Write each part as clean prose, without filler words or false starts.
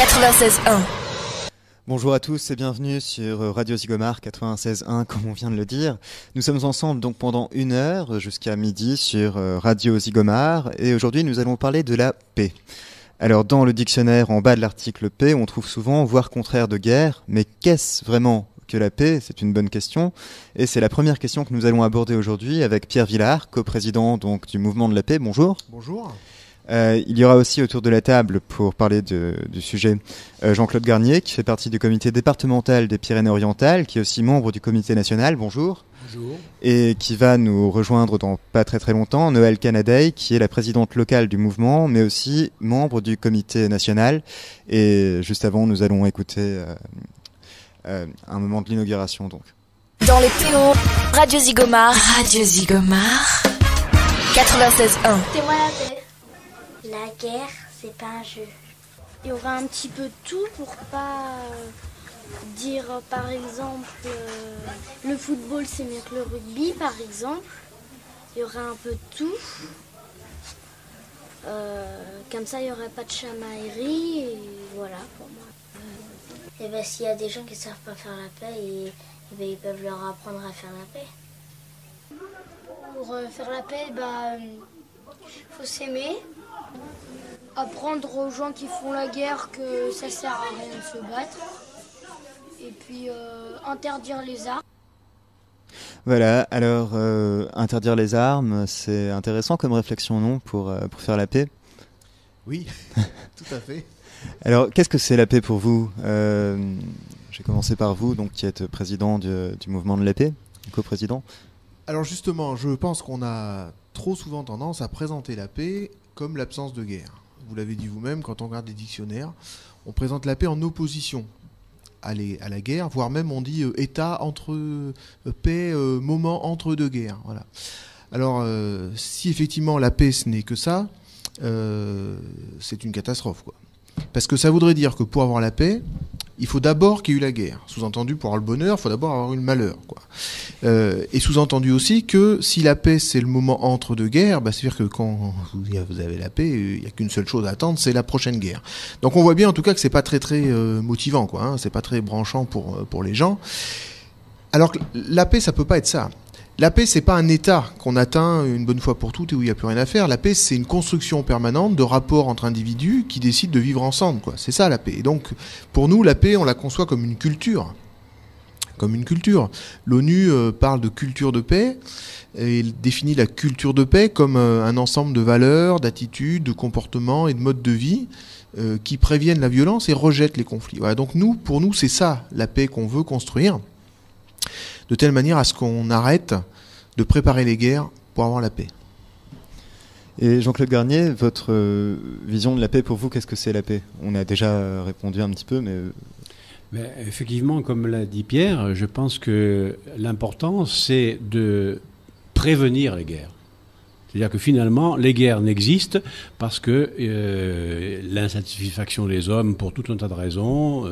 96.1. Bonjour à tous et bienvenue sur Radio Zigomar 96.1 comme on vient de le dire. Nous sommes ensemble donc pendant 1 heure jusqu'à midi sur Radio Zigomar et aujourd'hui nous allons parler de la paix. Alors dans le dictionnaire en bas de l'article paix on trouve souvent voire contraire de guerre, mais qu'est-ce vraiment que la paix? C'est une bonne question et c'est la première question que nous allons aborder aujourd'hui avec Pierre Villard, coprésident donc du mouvement de la paix. Bonjour. Bonjour. Il y aura aussi autour de la table pour parler du sujet Jean-Claude Garnier qui fait partie du comité départemental des Pyrénées-Orientales, qui est aussi membre du comité national. Bonjour. Bonjour. Et qui va nous rejoindre dans pas très très longtemps, Noël Canaday, qui est la présidente locale du mouvement, mais aussi membre du comité national. Et juste avant, nous allons écouter un moment de l'inauguration donc. Dans les PO, Radio Zigomar. Radio Zigomar. 96.1. C'est moi la paix. La guerre, c'est pas un jeu. Il y aura un petit peu de tout pour pas dire par exemple le football c'est mieux que le rugby par exemple. Il y aura un peu de tout. Comme ça il n'y aurait pas de chamaillerie et voilà pour moi. Et ben s'il y a des gens qui ne savent pas faire la paix, ils peuvent leur apprendre à faire la paix. Pour faire la paix, faut s'aimer. Apprendre aux gens qui font la guerre que ça sert à rien de se battre. Et puis interdire les armes. Voilà, alors interdire les armes, c'est intéressant comme réflexion, non, pour faire la paix? Oui, tout à fait. Alors, qu'est-ce que c'est la paix pour vous? J'ai commencé par vous, donc qui êtes président du mouvement de la paix, coprésident. Alors justement, je pense qu'on a trop souvent tendance à présenter la paix comme l'absence de guerre. Vous l'avez dit vous-même, quand on regarde les dictionnaires, on présente la paix en opposition à la guerre, voire même on dit état entre paix, moment entre deux guerres. Voilà. Alors, si effectivement la paix ce n'est que ça, c'est une catastrophe, quoi. Parce que ça voudrait dire que pour avoir la paix, il faut d'abord qu'il y ait eu la guerre. Sous-entendu, pour avoir le bonheur, il faut d'abord avoir eu le malheur, quoi. Et sous-entendu aussi que si la paix, c'est le moment entre deux guerres, c'est-à-dire que quand vous avez la paix, il n'y a qu'une seule chose à attendre, c'est la prochaine guerre. Donc on voit bien en tout cas que c'est pas très très motivant, quoi, hein, c'est pas très branchant pour les gens. Alors que la paix, ça peut pas être ça. La paix, c'est pas un état qu'on atteint une bonne fois pour toutes et où il n'y a plus rien à faire. La paix, c'est une construction permanente de rapports entre individus qui décident de vivre ensemble, quoi. C'est ça la paix. Et donc, pour nous, la paix, on la conçoit comme une culture. Comme une culture. L'ONU parle de culture de paix et définit la culture de paix comme un ensemble de valeurs, d'attitudes, de comportements et de modes de vie qui préviennent la violence et rejettent les conflits. Voilà. Donc pour nous, c'est ça la paix qu'on veut construire, de telle manière à ce qu'on arrête de préparer les guerres pour avoir la paix. Et Jean-Claude Garnier, votre vision de la paix pour vous, qu'est-ce que c'est la paix? On a déjà répondu un petit peu, mais... Effectivement, comme l'a dit Pierre, je pense que l'important, c'est de prévenir les guerres. C'est-à-dire que finalement, les guerres n'existent parce que l'insatisfaction des hommes, pour tout un tas de raisons,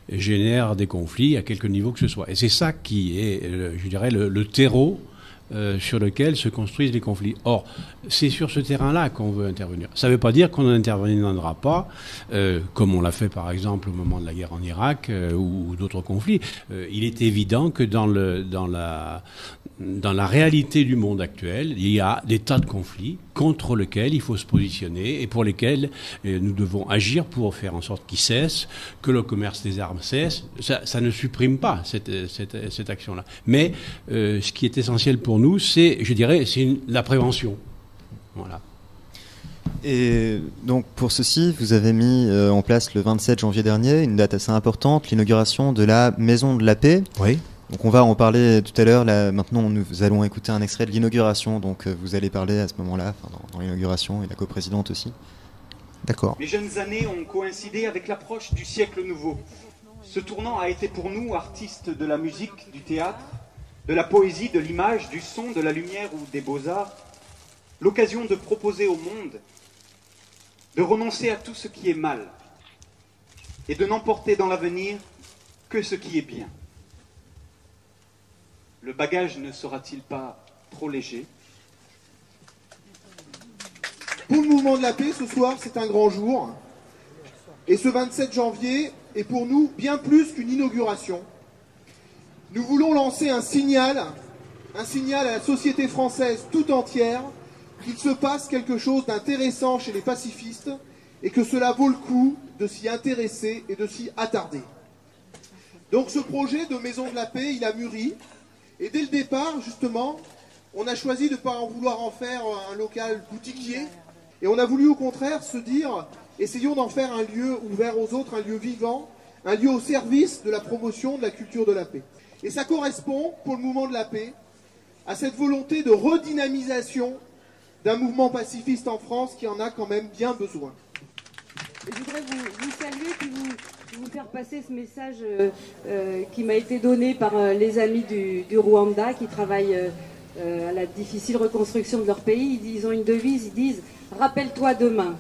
génère des conflits à quelque niveau que ce soit. Et c'est ça qui est, je dirais, le terreau sur lequel se construisent les conflits. Or, c'est sur ce terrain-là qu'on veut intervenir. Ça ne veut pas dire qu'on n'interviendra pas, comme on l'a fait par exemple au moment de la guerre en Irak ou d'autres conflits. Il est évident que dans la réalité du monde actuel, il y a des tas de conflits contre lesquels il faut se positionner et pour lesquels nous devons agir pour faire en sorte qu'ils cessent, que le commerce des armes cesse. Ça ne supprime pas cette action-là. Mais ce qui est essentiel pour nous, c'est, je dirais, la prévention. Voilà. Et donc pour ceci, vous avez mis en place le 27 janvier dernier une date assez importante, l'inauguration de la Maison de la Paix. Oui. Donc on va en parler tout à l'heure. Là, maintenant, nous allons écouter un extrait de l'inauguration. Donc vous allez parler à ce moment-là, dans l'inauguration, et la coprésidente aussi. D'accord. Les jeunes années ont coïncidé avec l'approche du siècle nouveau. Ce tournant a été pour nous, artistes de la musique, du théâtre, de la poésie, de l'image, du son, de la lumière ou des beaux-arts, l'occasion de proposer au monde de renoncer à tout ce qui est mal et de n'emporter dans l'avenir que ce qui est bien. Le bagage ne sera-t-il pas trop léger? Pour le mouvement de la paix, ce soir, c'est un grand jour. Et ce 27 janvier est pour nous bien plus qu'une inauguration. Nous voulons lancer un signal à la société française tout entière qu'il se passe quelque chose d'intéressant chez les pacifistes et que cela vaut le coup de s'y intéresser et de s'y attarder. Donc ce projet de Maison de la Paix, il a mûri. Et dès le départ, justement, on a choisi de ne pas vouloir en faire un local boutiquier. Et on a voulu au contraire se dire, essayons d'en faire un lieu ouvert aux autres, un lieu vivant, un lieu au service de la promotion de la culture de la paix. Et ça correspond, pour le mouvement de la paix, à cette volonté de redynamisation d'un mouvement pacifiste en France qui en a quand même bien besoin. Je voudrais vous saluer puis vous faire passer ce message qui m'a été donné par les amis du Rwanda qui travaillent à la difficile reconstruction de leur pays. Ils ont une devise, ils disent « Rappelle-toi demain ».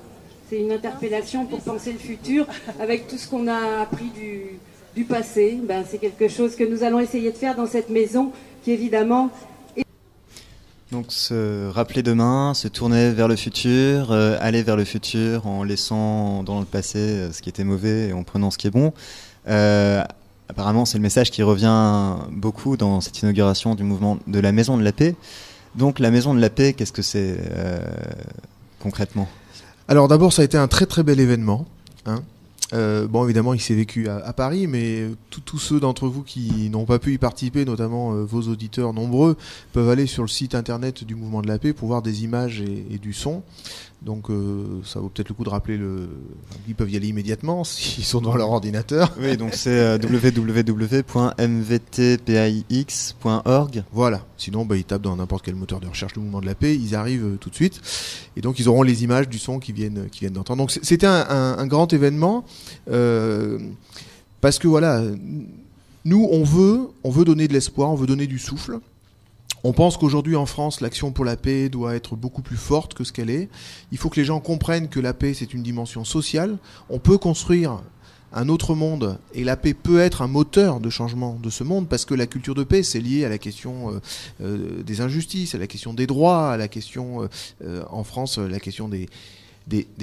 C'est une interpellation pour penser le futur avec tout ce qu'on a appris du passé. Ben, c'est quelque chose que nous allons essayer de faire dans cette maison qui évidemment... Donc se rappeler demain, se tourner vers le futur, aller vers le futur en laissant dans le passé ce qui était mauvais et en prenant ce qui est bon. Apparemment, c'est le message qui revient beaucoup dans cette inauguration du mouvement de la Maison de la Paix. Donc la Maison de la Paix, qu'est-ce que c'est concrètement ? Alors d'abord, ça a été un très très bel événement. Hein. Bon, évidemment, il s'est vécu à Paris, mais tous ceux d'entre vous qui n'ont pas pu y participer, notamment vos auditeurs nombreux, peuvent aller sur le site internet du Mouvement de la Paix pour voir des images et du son. Donc ça vaut peut-être le coup de rappeler ils peuvent y aller immédiatement s'ils sont devant leur ordinateur. Oui, donc c'est www.mvtpaix.org. Voilà, sinon ils tapent dans n'importe quel moteur de recherche le Mouvement de la Paix, ils arrivent tout de suite, et donc ils auront les images du son qui viennent d'entendre. Donc c'était un grand événement, parce que voilà, nous on veut donner de l'espoir, on veut donner du souffle. On pense qu'aujourd'hui en France, l'action pour la paix doit être beaucoup plus forte que ce qu'elle est. Il faut que les gens comprennent que la paix, c'est une dimension sociale. On peut construire un autre monde et la paix peut être un moteur de changement de ce monde parce que la culture de paix, c'est lié à la question des injustices, à la question des droits, à la question, en France, la question des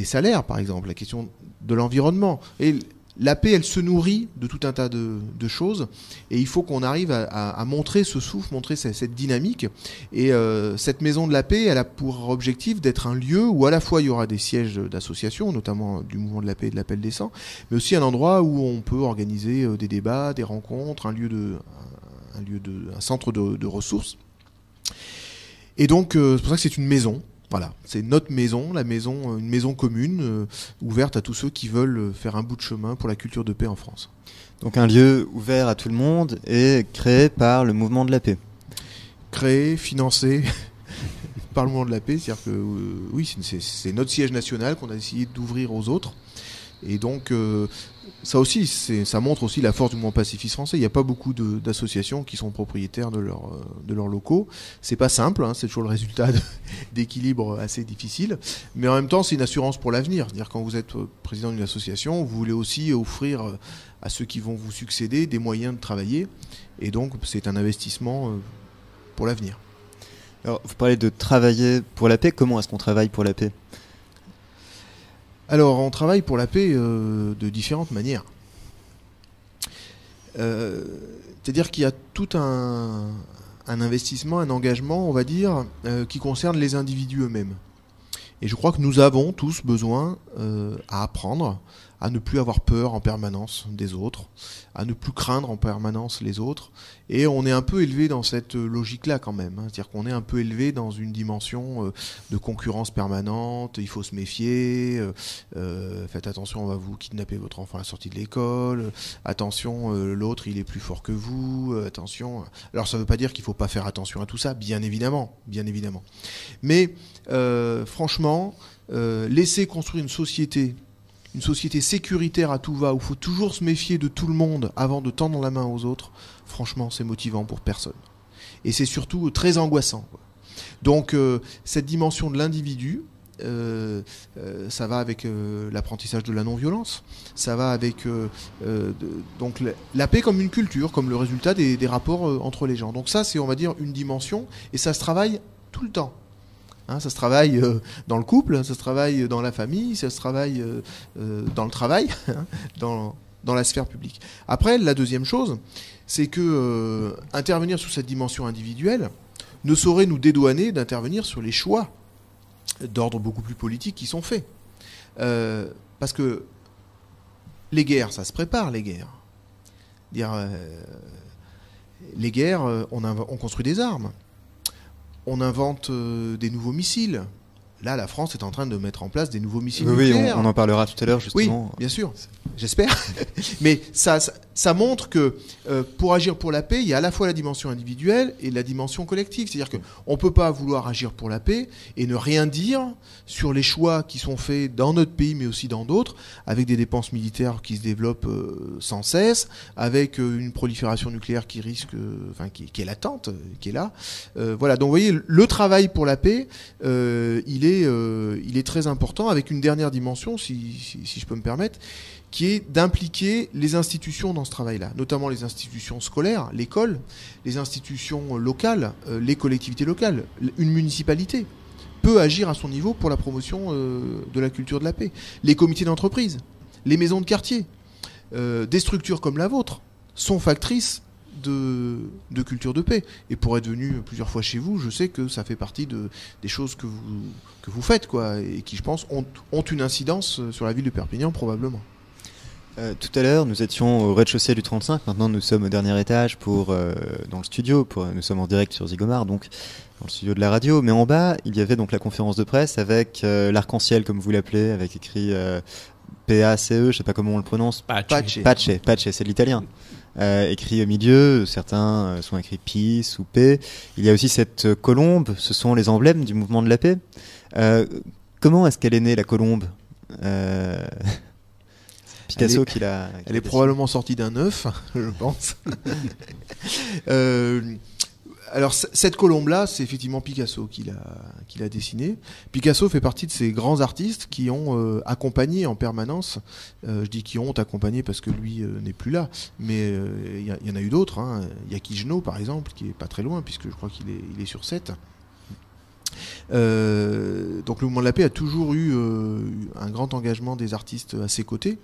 salaires, par exemple, la question de l'environnement. Et la paix, elle se nourrit de tout un tas de choses, et il faut qu'on arrive à montrer ce souffle, montrer cette dynamique. Et cette maison de la paix, elle a pour objectif d'être un lieu où à la fois il y aura des sièges d'associations, notamment du Mouvement de la Paix et de l'Appel des Saints, mais aussi un endroit où on peut organiser des débats, des rencontres, un centre de ressources. Et donc c'est pour ça que c'est une maison. Voilà, c'est notre maison, une maison commune, ouverte à tous ceux qui veulent faire un bout de chemin pour la culture de paix en France. Donc un lieu ouvert à tout le monde et créé par le Mouvement de la Paix. Créé, financé par le Mouvement de la Paix, c'est-à-dire que oui, c'est notre siège national qu'on a essayé d'ouvrir aux autres. Et donc ça aussi, ça montre aussi la force du mouvement pacifiste français. Il n'y a pas beaucoup d'associations qui sont propriétaires de leurs locaux. C'est pas simple, hein, c'est toujours le résultat d'équilibre assez difficile. Mais en même temps, c'est une assurance pour l'avenir. C'est-à-dire quand vous êtes président d'une association, vous voulez aussi offrir à ceux qui vont vous succéder des moyens de travailler. Et donc, c'est un investissement pour l'avenir. Alors, vous parlez de travailler pour la paix. Comment est-ce qu'on travaille pour la paix ? Alors, on travaille pour la paix de différentes manières. C'est-à-dire qu'il y a tout un investissement, un engagement, on va dire, qui concerne les individus eux-mêmes. Et je crois que nous avons tous besoin à apprendre à ne plus avoir peur en permanence des autres, à ne plus craindre en permanence les autres. Et on est un peu élevé dans cette logique-là quand même. Hein. C'est-à-dire qu'on est un peu élevé dans une dimension de concurrence permanente, il faut se méfier, faites attention, on va vous kidnapper votre enfant à la sortie de l'école, attention, l'autre il est plus fort que vous, attention. Alors ça ne veut pas dire qu'il ne faut pas faire attention à tout ça, bien évidemment. Mais franchement, laisser construire une société sécuritaire à tout va, où il faut toujours se méfier de tout le monde avant de tendre la main aux autres, franchement, c'est motivant pour personne. Et c'est surtout très angoissant. Donc, cette dimension de l'individu, ça va avec l'apprentissage de la non-violence, ça va avec donc la paix comme une culture, comme le résultat des rapports entre les gens. Donc ça, c'est, on va dire, une dimension, et ça se travaille tout le temps. Hein, ça se travaille dans le couple, ça se travaille dans la famille, ça se travaille dans le travail, hein, dans la sphère publique. Après, la deuxième chose, c'est que intervenir sur cette dimension individuelle ne saurait nous dédouaner d'intervenir sur les choix d'ordre beaucoup plus politique qui sont faits. Parce que les guerres, ça se prépare, les guerres. Les guerres, on construit des armes. On invente des nouveaux missiles. Là, la France est en train de mettre en place des nouveaux missiles nucléaires. Oui, on en parlera tout à l'heure, justement. Oui, bien sûr, j'espère. Mais ça montre que pour agir pour la paix, il y a à la fois la dimension individuelle et la dimension collective. C'est-à-dire qu'on ne peut pas vouloir agir pour la paix et ne rien dire sur les choix qui sont faits dans notre pays, mais aussi dans d'autres, avec des dépenses militaires qui se développent sans cesse, avec une prolifération nucléaire qui risque, qui est latente, qui est là. Voilà, donc vous voyez, le travail pour la paix, il est très important, avec une dernière dimension, si je peux me permettre, qui est d'impliquer les institutions dans ce travail-là, notamment les institutions scolaires, l'école, les institutions locales, les collectivités locales. Une municipalité peut agir à son niveau pour la promotion de la culture de la paix. Les comités d'entreprise, les maisons de quartier, des structures comme la vôtre sont factrices de culture de paix. Et pour être venu plusieurs fois chez vous, je sais que ça fait partie des choses que vous faites, quoi, et qui, je pense, ont une incidence sur la ville de Perpignan, probablement. Tout à l'heure, nous étions au rez-de-chaussée du 35. Maintenant, nous sommes au dernier étage dans le studio. Nous sommes en direct sur Zigomar, donc dans le studio de la radio. Mais en bas, il y avait donc la conférence de presse avec l'arc-en-ciel, comme vous l'appelez, avec écrit PACE, je ne sais pas comment on le prononce. Pace, c'est de l'italien. Écrit au milieu, certains sont écrits Peace ou paix. Il y a aussi cette colombe, ce sont les emblèmes du mouvement de la paix. Comment est-ce qu'elle est née, la colombe Picasso elle est probablement sortie d'un œuf, je pense. Alors cette colombe-là, c'est effectivement Picasso qui l'a dessinée. Picasso fait partie de ces grands artistes qui ont accompagné en permanence. Je dis qui ont accompagné parce que lui n'est plus là, mais il y en a eu d'autres. Hein. Il y a Quijano, par exemple, qui est pas très loin, puisque je crois qu'il est sur 7. Donc le mouvement de la paix a toujours eu un grand engagement des artistes à ses côtés,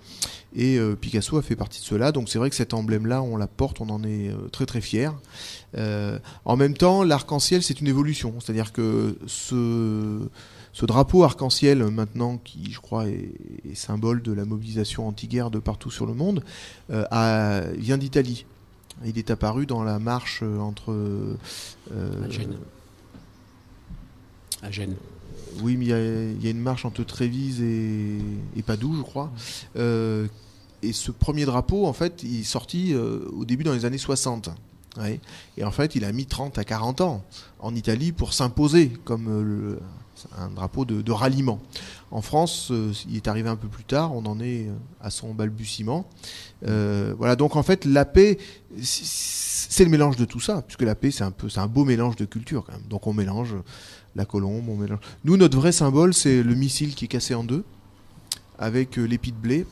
et Picasso a fait partie de cela. Donc c'est vrai que cet emblème-là, on la porte, on en est très très fiers. En même temps, l'arc-en-ciel, c'est une évolution, c'est-à-dire que ce drapeau arc-en-ciel maintenant, qui je crois est symbole de la mobilisation anti-guerre de partout sur le monde, vient d'Italie. Il est apparu dans la marche entre à Gênes. Oui, mais il y a une marche entre Trévise et Padoue, je crois. Et ce premier drapeau, en fait, il est sorti au début dans les années 60. Ouais. Et en fait, il a mis 30 à 40 ans en Italie pour s'imposer comme un drapeau de ralliement. En France, il est arrivé un peu plus tard, on en est à son balbutiement. Voilà, donc en fait, la paix, c'est le mélange de tout ça, puisque la paix, c'est un beau mélange de culture quand même. Donc on mélange la colombe, on mélange. Nous, notre vrai symbole, c'est le missile qui est cassé en deux, avec l'épi de blé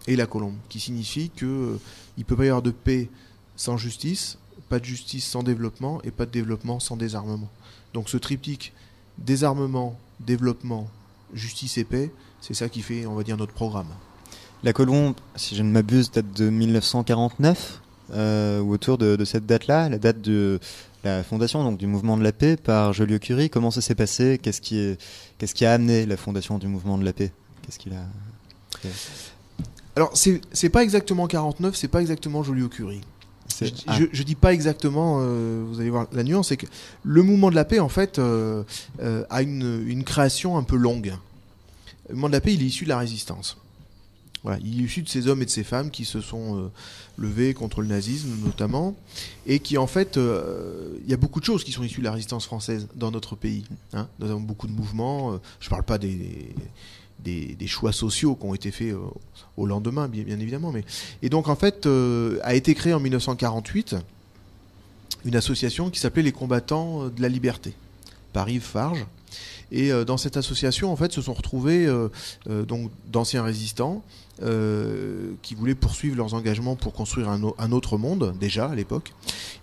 et la colombe, qui signifie qu'il ne peut pas y avoir de paix sans justice, pas de justice sans développement, et pas de développement sans désarmement. Donc ce triptyque, désarmement, développement, justice et paix, c'est ça qui fait, on va dire, notre programme. La colombe, si je ne m'abuse, date de 1949, ou autour de cette date-là, la date de la fondation donc, du mouvement de la paix par Joliot-Curie. Comment ça s'est passé ? Qu'est-ce qui a amené la fondation du mouvement de la paix ? Qu'est-ce qu'il a créé ? Alors, c'est pas exactement 49, c'est pas exactement Joliot-Curie. Je dis pas exactement, vous allez voir la nuance, c'est que le mouvement de la paix, en fait, a une création un peu longue. Le mouvement de la paix, il est issu de la résistance. Voilà, il est issu de ces hommes et de ces femmes qui se sont levés contre le nazisme, notamment, et qui, en fait, il y a beaucoup de choses qui sont issues de la résistance française dans notre pays. Hein. Nous avons beaucoup de mouvements, je parle pas des choix sociaux qui ont été faits au lendemain, bien évidemment. Et donc, en fait, a été créée en 1948 une association qui s'appelait les Combattants de la Liberté, par Yves Farge, Et dans cette association, en fait, se sont retrouvés donc d'anciens résistants qui voulaient poursuivre leurs engagements pour construire un autre monde, déjà à l'époque.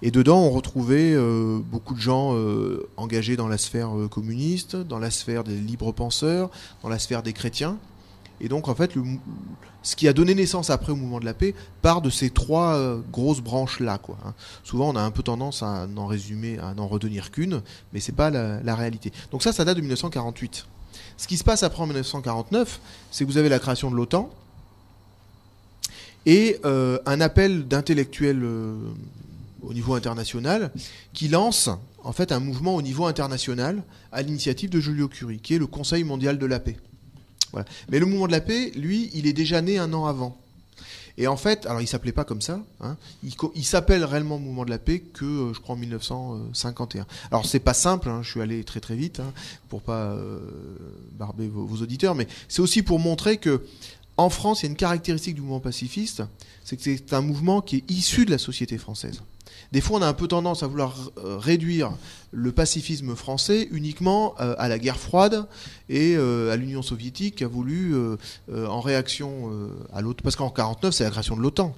Et dedans, on retrouvait beaucoup de gens engagés dans la sphère communiste, dans la sphère des libres penseurs, dans la sphère des chrétiens. Et donc, en fait, ce qui a donné naissance après au mouvement de la paix part de ces trois grosses branches-là, quoi, hein. Souvent, on a un peu tendance à n'en résumer, à n'en retenir qu'une, mais c'est pas la réalité. Donc ça date de 1948. Ce qui se passe après en 1949, c'est que vous avez la création de l'OTAN et un appel d'intellectuels au niveau international qui lance en fait un mouvement au niveau international à l'initiative de Joliot-Curie, qui est le Conseil mondial de la paix. Voilà. Mais le mouvement de la paix, lui, il est déjà né un an avant. Et en fait, alors il s'appelait pas comme ça, hein, il s'appelle réellement mouvement de la paix que, je crois, en 1951. Alors c'est pas simple, hein, je suis allé très très vite, hein, pour pas barber vos auditeurs, mais c'est aussi pour montrer que en France, il y a une caractéristique du mouvement pacifiste, c'est que c'est un mouvement qui est issu de la société française. Des fois, on a un peu tendance à vouloir réduire le pacifisme français uniquement à la guerre froide et à l'Union soviétique qui a voulu, en réaction à l'OTAN, parce qu'en 1949, c'est la création de l'OTAN.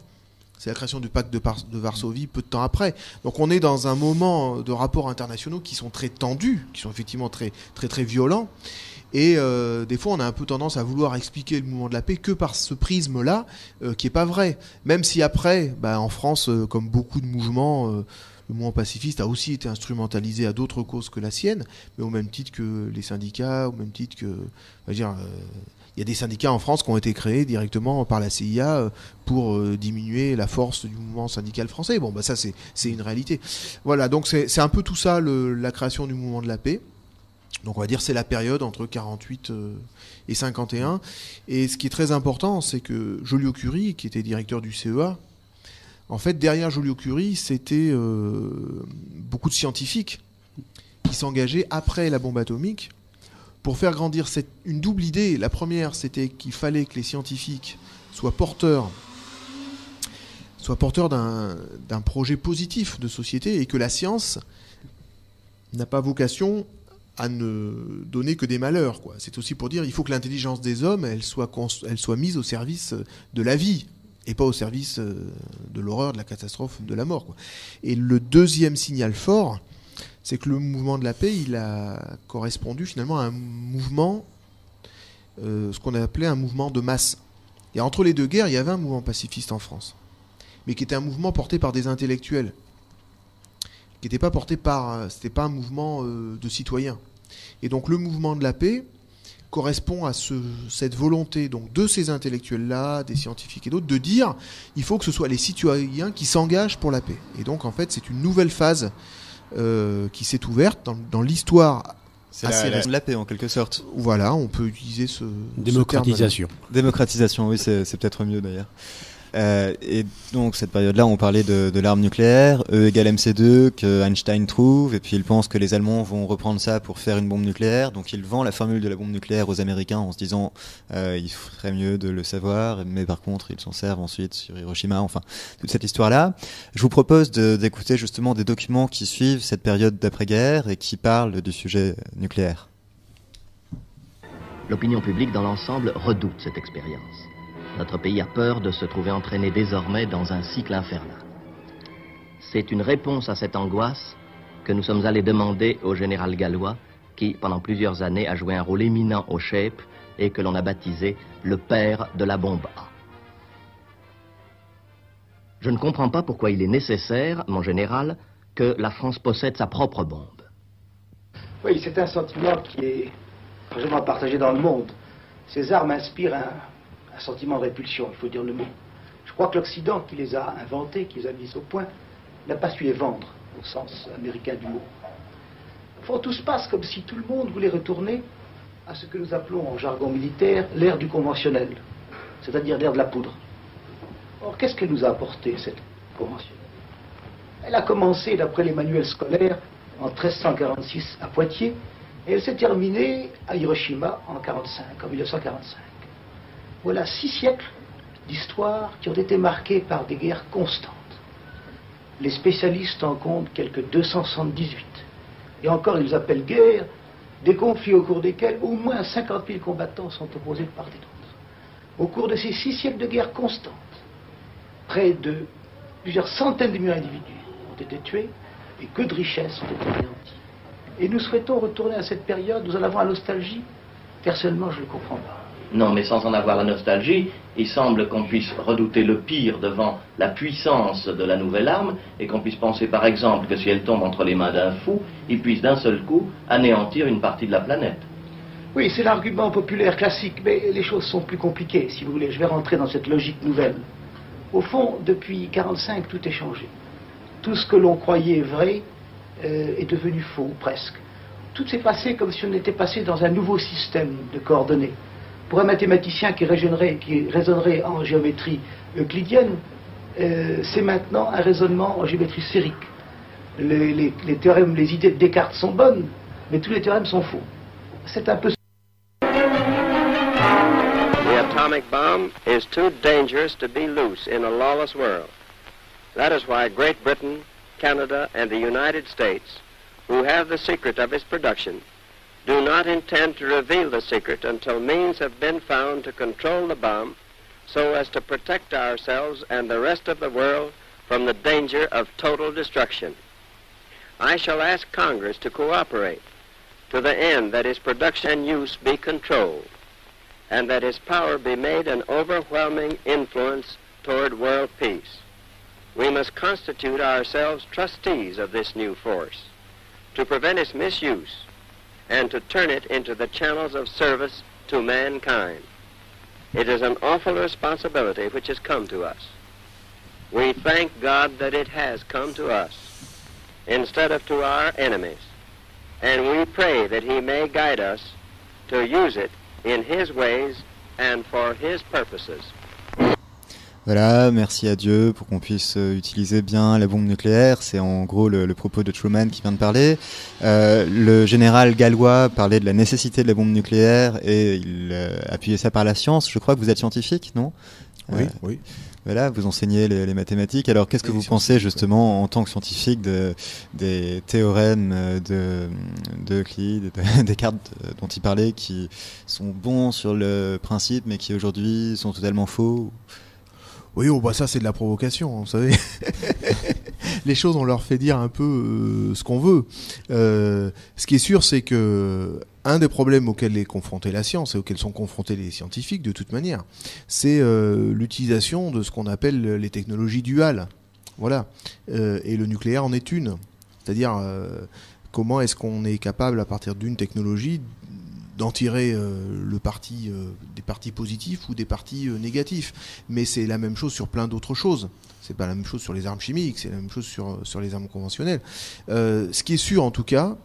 C'est la création du pacte de Varsovie peu de temps après. Donc on est dans un moment de rapports internationaux qui sont très tendus, qui sont effectivement très, très, très violents. Et des fois, on a un peu tendance à vouloir expliquer le mouvement de la paix que par ce prisme-là, qui est pas vrai. Même si après, en France, comme beaucoup de mouvements, le mouvement pacifiste a aussi été instrumentalisé à d'autres causes que la sienne, mais au même titre que les syndicats, au même titre que... il y a des syndicats en France qui ont été créés directement par la CIA pour diminuer la force du mouvement syndical français. Bon, ça, c'est une réalité. Voilà, donc c'est un peu tout ça, la création du mouvement de la paix. Donc on va dire c'est la période entre 48 et 51. Et ce qui est très important, c'est que Joliot-Curie, qui était directeur du CEA, en fait derrière Joliot-Curie, c'était beaucoup de scientifiques qui s'engageaient après la bombe atomique pour faire grandir une double idée. La première, c'était qu'il fallait que les scientifiques soient porteurs d'un projet positif de société et que la science n'a pas vocation à ne donner que des malheurs, quoi. C'est aussi pour dire il faut que l'intelligence des hommes elle soit mise au service de la vie et pas au service de l'horreur, de la catastrophe, de la mort, quoi. Et le deuxième signal fort, c'est que le mouvement de la paix, il a correspondu finalement à un mouvement, ce qu'on a appelé un mouvement de masse. Et entre les deux guerres, il y avait un mouvement pacifiste en France, mais qui était un mouvement porté par des intellectuels, qui n'était pas porté par... C'était pas un mouvement de citoyens. Et donc le mouvement de la paix correspond à cette volonté donc, de ces intellectuels-là, des scientifiques et d'autres, de dire il faut que ce soit les citoyens qui s'engagent pour la paix. Et donc en fait c'est une nouvelle phase qui s'est ouverte dans l'histoire. C'est la paix en quelque sorte. Voilà, on peut utiliser ce démocratisation. Démocratisation, oui, c'est peut-être mieux d'ailleurs. Et donc cette période-là, on parlait de l'arme nucléaire, E égale MC2, que Einstein trouve, et puis il pense que les Allemands vont reprendre ça pour faire une bombe nucléaire. Donc il vend la formule de la bombe nucléaire aux Américains en se disant il ferait mieux de le savoir, mais par contre ils s'en servent ensuite sur Hiroshima, enfin toute cette histoire-là. Je vous propose d'écouter justement des documents qui suivent cette période d'après-guerre et qui parlent du sujet nucléaire. L'opinion publique dans l'ensemble redoute cette expérience. Notre pays a peur de se trouver entraîné désormais dans un cycle infernal. C'est une réponse à cette angoisse que nous sommes allés demander au général gallois qui, pendant plusieurs années, a joué un rôle éminent au SHAPE et que l'on a baptisé le père de la bombe A. Je ne comprends pas pourquoi il est nécessaire, mon général, que la France possède sa propre bombe. Oui, c'est un sentiment qui est largement partagé dans le monde. Ces armes inspirent un sentiment de répulsion, il faut dire le mot. Je crois que l'Occident qui les a inventées, qui les a mises au point, n'a pas su les vendre, au sens américain du mot. Au fond, tout se passe comme si tout le monde voulait retourner à ce que nous appelons en jargon militaire l'ère du conventionnel, c'est-à-dire l'ère de la poudre. Or, qu'est-ce qu'elle nous a apporté, cette conventionnelle? Elle a commencé, d'après les manuels scolaires, en 1346 à Poitiers, et elle s'est terminée à Hiroshima en 1945. Voilà 6 siècles d'histoire qui ont été marqués par des guerres constantes. Les spécialistes en comptent quelques 278. Et encore, ils appellent guerre Des conflits au cours desquels au moins 50 000 combattants sont opposés de part et d'autre. Au cours de ces 6 siècles de guerre constante, près de plusieurs centaines de millions d'individus ont été tués et que de richesses ont été anéanties. Et nous souhaitons retourner à cette période, nous en avons la nostalgie. Personnellement, je ne le comprends pas. Non, mais sans en avoir la nostalgie, il semble qu'on puisse redouter le pire devant la puissance de la nouvelle arme et qu'on puisse penser par exemple que si elle tombe entre les mains d'un fou, il puisse d'un seul coup anéantir une partie de la planète. Oui, c'est l'argument populaire classique, mais les choses sont plus compliquées, si vous voulez. Je vais rentrer dans cette logique nouvelle. Au fond, depuis 1945, tout est changé. Tout ce que l'on croyait vrai est devenu faux, presque. Tout s'est passé comme si on était passé dans un nouveau système de coordonnées. Pour un mathématicien qui raisonnerait en géométrie euclidienne, c'est maintenant un raisonnement en géométrie sphérique. Les théorèmes, les idées de Descartes sont bonnes, mais tous les théorèmes sont faux. C'est un peu... The atomic bomb is too dangerous to be loose in a lawless world. That is why Great Britain, Canada, and the United States, who have the secret of its production, do not intend to reveal the secret until means have been found to control the bomb so as to protect ourselves and the rest of the world from the danger of total destruction. I shall ask Congress to cooperate to the end that its production and use be controlled and that its power be made an overwhelming influence toward world peace. We must constitute ourselves trustees of this new force to prevent its misuse and to turn it into the channels of service to mankind. It is an awful responsibility which has come to us. We thank God that it has come to us instead of to our enemies, and we pray that He may guide us to use it in His ways and for His purposes. Voilà, merci à Dieu pour qu'on puisse utiliser bien la bombe nucléaire. C'est en gros le propos de Truman qui vient de parler. Le général gallois parlait de la nécessité de la bombe nucléaire et il appuyait ça par la science. Je crois que vous êtes scientifique, non ? Oui, oui. Voilà, vous enseignez les mathématiques. Alors, qu'est-ce que vous pensez justement en tant que scientifique des théorèmes d'Euclide, de Descartes dont il parlait, qui sont bons sur le principe, mais qui aujourd'hui sont totalement faux ? Oui, oh, bah ça c'est de la provocation, vous savez. Les choses, on leur fait dire un peu ce qu'on veut. Ce qui est sûr, c'est que un des problèmes auxquels est confrontée la science et auxquels sont confrontés les scientifiques, de toute manière, c'est l'utilisation de ce qu'on appelle les technologies duales. Voilà. Et le nucléaire en est une. C'est-à-dire, comment est-ce qu'on est capable, à partir d'une technologie, d'en tirer des partis positifs ou des partis négatifs. Mais c'est la même chose sur plein d'autres choses. C'est pas la même chose sur les armes chimiques, c'est la même chose sur les armes conventionnelles. Ce qui est sûr en tout cas,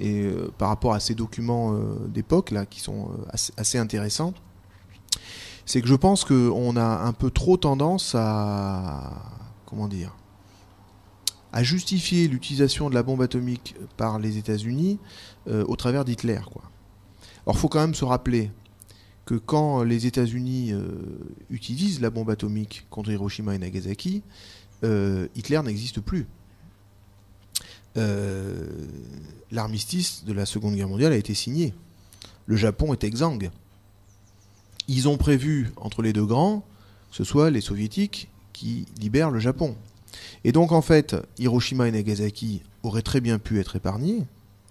et par rapport à ces documents d'époque là qui sont assez intéressants, c'est que je pense qu'on a un peu trop tendance à justifier l'utilisation de la bombe atomique par les États-Unis au travers d'Hitler, quoi. Or, il faut quand même se rappeler que quand les États-Unis utilisent la bombe atomique contre Hiroshima et Nagasaki, Hitler n'existe plus. L'armistice de la Seconde Guerre mondiale a été signé. Le Japon est exsangue. Ils ont prévu, entre les deux grands, que ce soit les Soviétiques qui libèrent le Japon. Et donc, en fait, Hiroshima et Nagasaki auraient très bien pu être épargnés.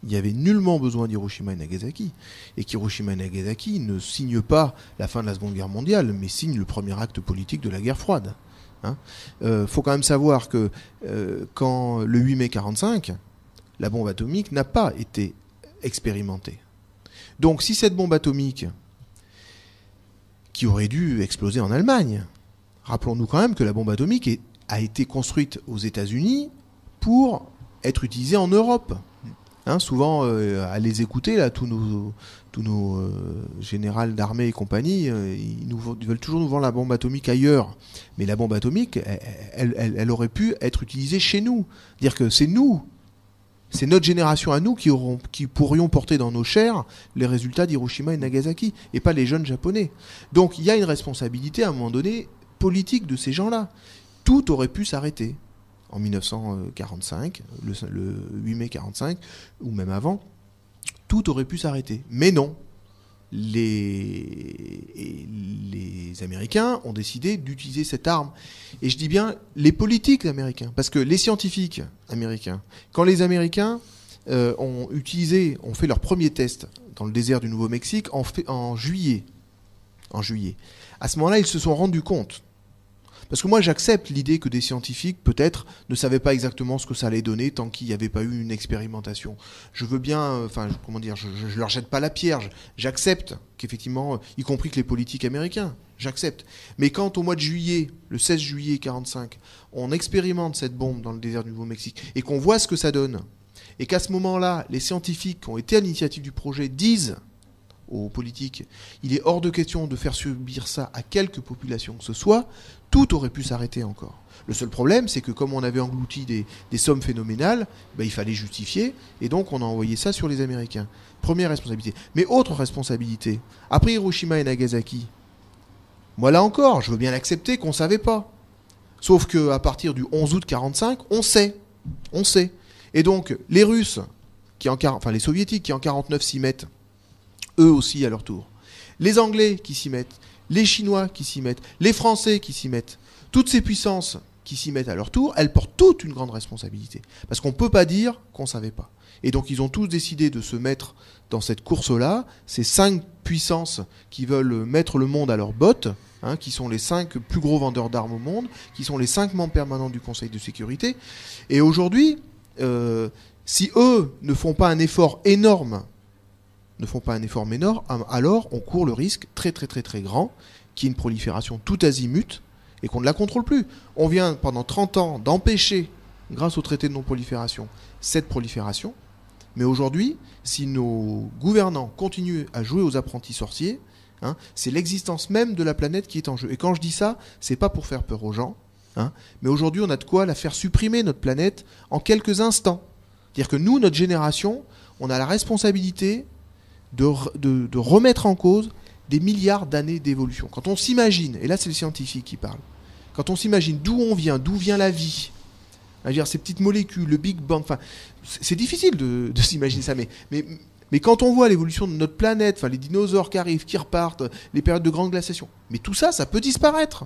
Il n'y avait nullement besoin d'Hiroshima et Nagasaki. Et qu'Hiroshima et Nagasaki ne signent pas la fin de la Seconde Guerre mondiale, mais signent le premier acte politique de la guerre froide. Faut quand même savoir que quand le 8 mai 1945, la bombe atomique n'a pas été expérimentée. Donc si cette bombe atomique, qui aurait dû exploser en Allemagne, rappelons-nous quand même que la bombe atomique a été construite aux États-Unis pour être utilisée en Europe. Souvent, à les écouter, là, tous nos généraux d'armée et compagnie, ils veulent toujours nous vendre la bombe atomique ailleurs. Mais la bombe atomique, elle aurait pu être utilisée chez nous. Dire que c'est nous, c'est notre génération à nous qui pourrions porter dans nos chairs les résultats d'Hiroshima et Nagasaki, et pas les jeunes japonais. Donc il y a une responsabilité à un moment donné politique de ces gens-là. Tout aurait pu s'arrêter. En 1945, le 8 mai 1945, ou même avant, tout aurait pu s'arrêter. Mais non. Les Américains ont décidé d'utiliser cette arme. Et je dis bien les politiques américains, parce que les scientifiques américains, quand les Américains ont fait leur premier test dans le désert du Nouveau-Mexique en juillet. À ce moment-là, ils se sont rendus compte. Parce que moi, j'accepte l'idée que des scientifiques, peut-être, ne savaient pas exactement ce que ça allait donner tant qu'il n'y avait pas eu une expérimentation. Je veux bien, je leur jette pas la pierre. J'accepte qu'effectivement, y compris que les politiques américains, j'accepte. Mais quand au mois de juillet, le 16 juillet 1945, on expérimente cette bombe dans le désert du Nouveau-Mexique et qu'on voit ce que ça donne, et qu'à ce moment-là, les scientifiques qui ont été à l'initiative du projet disent aux politiques, il est hors de question de faire subir ça à quelque population que ce soit, tout aurait pu s'arrêter encore. Le seul problème, c'est que comme on avait englouti des sommes phénoménales, il fallait justifier, et donc on a envoyé ça sur les Américains. Première responsabilité. Mais autre responsabilité, après Hiroshima et Nagasaki, moi là encore, je veux bien l'accepter qu'on ne savait pas. Sauf qu'à partir du 11 août 1945, on sait. Et donc, les Russes, les Soviétiques qui en 1949 s'y mettent, eux aussi à leur tour. Les Anglais qui s'y mettent, les Chinois qui s'y mettent, les Français qui s'y mettent, toutes ces puissances qui s'y mettent à leur tour, elles portent toute une grande responsabilité. Parce qu'on ne peut pas dire qu'on ne savait pas. Et donc ils ont tous décidé de se mettre dans cette course-là, ces 5 puissances qui veulent mettre le monde à leurs bottes, qui sont les 5 plus gros vendeurs d'armes au monde, qui sont les 5 membres permanents du Conseil de sécurité. Et aujourd'hui, si eux ne font pas un effort énorme, alors on court le risque très très très très grand qu'il y ait une prolifération tout azimut et qu'on ne la contrôle plus. On vient pendant 30 ans d'empêcher, grâce au traité de non-prolifération, cette prolifération. Mais aujourd'hui, si nos gouvernants continuent à jouer aux apprentis sorciers, c'est l'existence même de la planète qui est en jeu. Et quand je dis ça, c'est pas pour faire peur aux gens, mais aujourd'hui on a de quoi la faire supprimer, notre planète, en quelques instants. C'est-à-dire que nous, notre génération, on a la responsabilité de remettre en cause des milliards d'années d'évolution. Quand on s'imagine, et là c'est le scientifique qui parle, quand on s'imagine d'où on vient, d'où vient la vie, ces petites molécules, le Big Bang, c'est difficile de s'imaginer ça, mais quand on voit l'évolution de notre planète, les dinosaures qui arrivent, qui repartent, les périodes de grande glaciation, mais tout ça, ça peut disparaître.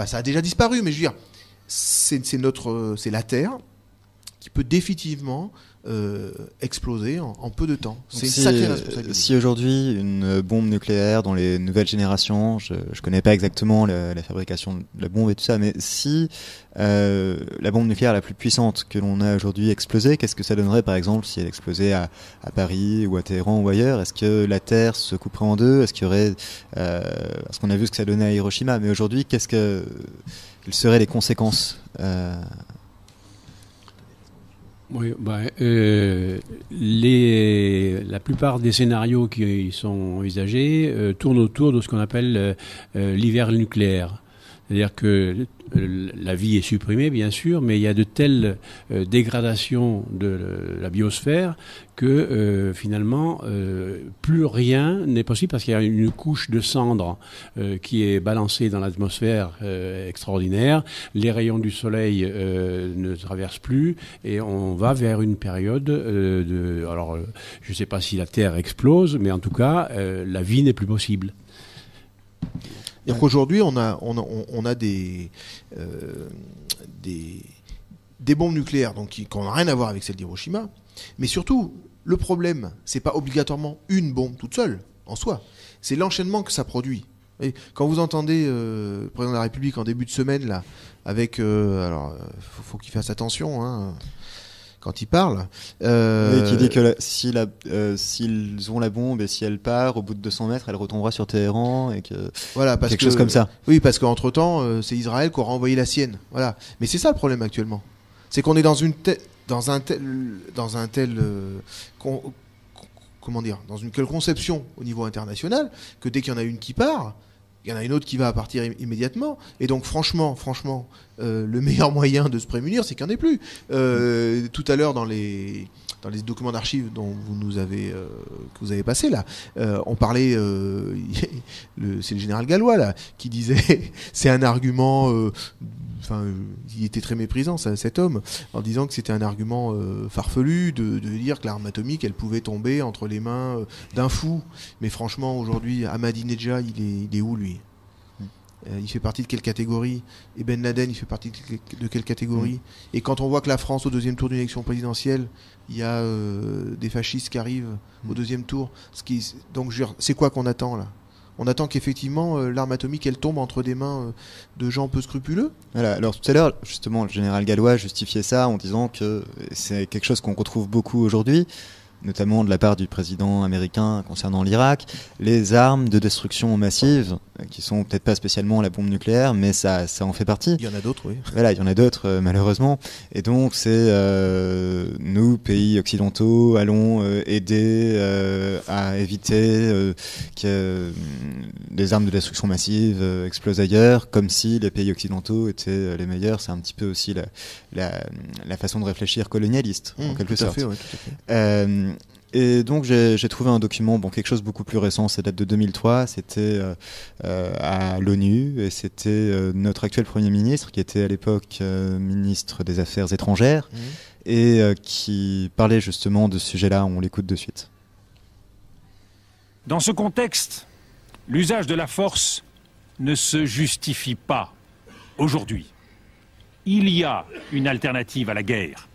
Ça a déjà disparu, mais je veux dire, c'est la Terre qui peut définitivement exploser en peu de temps. C'est une sacrée responsabilité. Si aujourd'hui une bombe nucléaire dans les nouvelles générations, je connais pas exactement la fabrication de la bombe et tout ça, mais si la bombe nucléaire la plus puissante que l'on a aujourd'hui explosait, qu'est-ce que ça donnerait par exemple si elle explosait à Paris ou à Téhéran ou ailleurs? Est-ce que la Terre se couperait en deux? Est-ce qu'il y aurait parce qu'on a vu ce que ça donnait à Hiroshima, mais aujourd'hui quelles seraient les conséquences? Oui, la plupart des scénarios qui sont envisagés tournent autour de ce qu'on appelle l'hiver nucléaire. C'est-à-dire que la vie est supprimée, bien sûr, mais il y a de telles dégradations de la biosphère que finalement, plus rien n'est possible parce qu'il y a une couche de cendres qui est balancée dans l'atmosphère extraordinaire. Les rayons du soleil ne traversent plus et on va vers une période alors, je ne sais pas si la Terre explose, mais en tout cas, la vie n'est plus possible. C'est-à-dire qu'aujourd'hui, on a des bombes nucléaires qui n'ont rien à voir avec celle d'Hiroshima. Mais surtout, le problème, c'est pas obligatoirement une bombe toute seule, en soi. C'est l'enchaînement que ça produit. Et quand vous entendez le président de la République en début de semaine, là, avec... alors, faut qu'il fasse attention, quand il parle. Qui dit que s'ils ont la bombe et si elle part, au bout de 200 mètres, elle retombera sur Téhéran et que quelque chose comme ça. Oui, parce qu'entre-temps, c'est Israël qui aura envoyé la sienne. Voilà. Mais c'est ça le problème actuellement. C'est qu'on est dans une telle conception au niveau international que dès qu'il y en a une qui part, il y en a une autre qui va partir immédiatement. Et donc, franchement, le meilleur moyen de se prémunir, c'est qu'il n'y en ait plus. Tout à l'heure, dans dans les documents d'archives dont vous nous avez que vous avez passé là, on parlait, c'est le général Gallois là qui disait c'est un argument. Il était très méprisant, cet homme, en disant que c'était un argument farfelu de dire que l'arme atomique, elle pouvait tomber entre les mains d'un fou. Mais franchement, aujourd'hui, Ahmadinejad, il est où, lui ? Il fait partie de quelle catégorie ? Et Ben Laden, il fait partie de quelle catégorie ? Et quand on voit que la France, au deuxième tour d'une élection présidentielle, il y a des fascistes qui arrivent au deuxième tour, donc c'est quoi qu'on attend, là ? On attend qu'effectivement l'arme atomique elle tombe entre des mains de gens peu scrupuleux. Voilà. Alors tout à l'heure, justement, le général Gallois justifiait ça en disant que c'est quelque chose qu'on retrouve beaucoup aujourd'hui, notamment de la part du président américain concernant l'Irak, les armes de destruction massive, qui sont peut-être pas spécialement la bombe nucléaire, mais ça en fait partie. Il y en a d'autres, oui. Voilà, il y en a d'autres, malheureusement. Et donc, c'est nous, pays occidentaux, allons aider à éviter que des armes de destruction massive explosent ailleurs, comme si les pays occidentaux étaient les meilleurs. C'est un petit peu aussi la façon de réfléchir colonialiste, en quelque sorte. Tout à fait. Et donc j'ai trouvé un document, quelque chose beaucoup plus récent, ça date de 2003, c'était à l'ONU, et c'était notre actuel Premier ministre, qui était à l'époque ministre des Affaires étrangères, et qui parlait justement de ce sujet-là. On l'écoute de suite. Dans ce contexte, l'usage de la force ne se justifie pas aujourd'hui. Il y a une alternative à la guerre.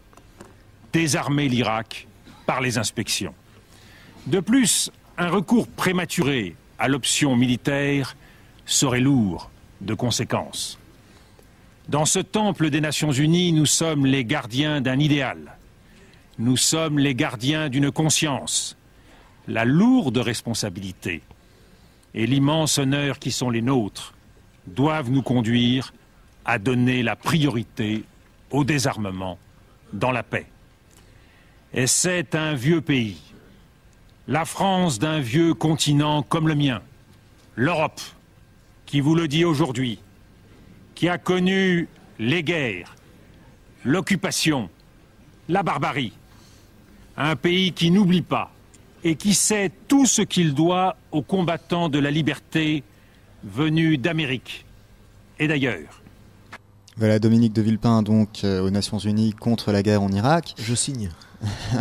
Désarmer l'Irak par les inspections. De plus, un recours prématuré à l'option militaire serait lourd de conséquences. Dans ce temple des Nations Unies, nous sommes les gardiens d'un idéal. Nous sommes les gardiens d'une conscience. La lourde responsabilité et l'immense honneur qui sont les nôtres doivent nous conduire à donner la priorité au désarmement dans la paix. Et c'est un vieux pays, la France d'un vieux continent comme le mien, l'Europe, qui vous le dit aujourd'hui, qui a connu les guerres, l'occupation, la barbarie. Un pays qui n'oublie pas et qui sait tout ce qu'il doit aux combattants de la liberté venus d'Amérique et d'ailleurs. Voilà, Dominique de Villepin, donc, aux Nations Unies contre la guerre en Irak. Je signe.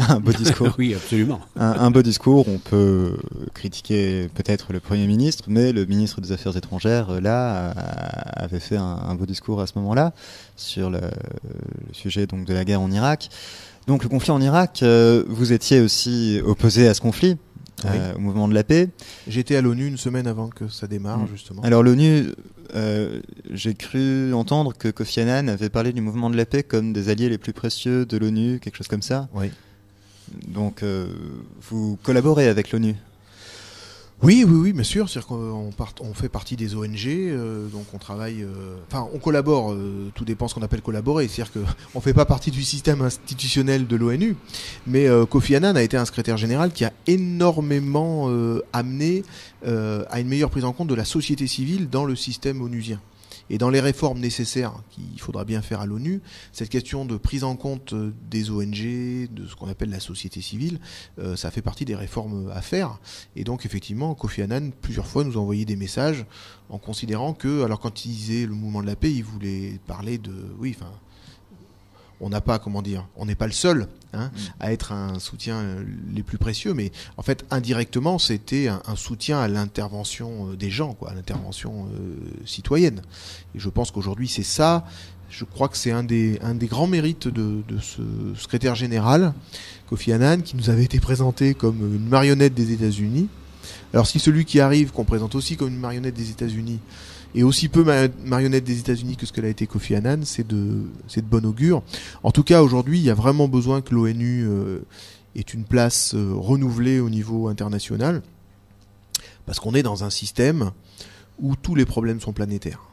Un beau discours. Oui, absolument. Un beau discours. On peut critiquer peut-être le Premier ministre, mais le ministre des Affaires étrangères, là, avait fait un beau discours à ce moment-là sur le sujet donc de la guerre en Irak. Donc le conflit en Irak, vous étiez aussi opposé à ce conflit, au mouvement de la paix. J'étais à l'ONU une semaine avant que ça démarre, justement. Alors l'ONU, j'ai cru entendre que Kofi Annan avait parlé du mouvement de la paix comme des alliés les plus précieux de l'ONU, quelque chose comme ça. Oui. Donc vous collaborez avec l'ONU. Oui, bien sûr. C'est-à-dire qu'on fait partie des ONG, donc on travaille. On collabore. Tout dépend de ce qu'on appelle collaborer. C'est-à-dire qu'on fait pas partie du système institutionnel de l'ONU, mais Kofi Annan a été un secrétaire général qui a énormément amené à une meilleure prise en compte de la société civile dans le système onusien. Et dans les réformes nécessaires qu'il faudra bien faire à l'ONU, cette question de prise en compte des ONG, de ce qu'on appelle la société civile, ça fait partie des réformes à faire. Et donc effectivement, Kofi Annan, plusieurs fois, nous a envoyé des messages en considérant que, alors quand il disait le mouvement de la paix, il voulait parler de... on n'a pas, on n'est pas le seul à être un soutien les plus précieux, mais en fait, indirectement, c'était un soutien à l'intervention des gens, à l'intervention citoyenne. Et je pense qu'aujourd'hui, c'est ça. Je crois que c'est un des grands mérites de ce secrétaire général, Kofi Annan, qui nous avait été présenté comme une marionnette des États-Unis. Alors, si celui qui arrive, qu'on présente aussi comme une marionnette des États-Unis, et aussi peu marionnette des États-Unis que ce qu'elle a été Kofi Annan, c'est de bon augure. En tout cas, aujourd'hui, il y a vraiment besoin que l'ONU ait une place renouvelée au niveau international, parce qu'on est dans un système où tous les problèmes sont planétaires.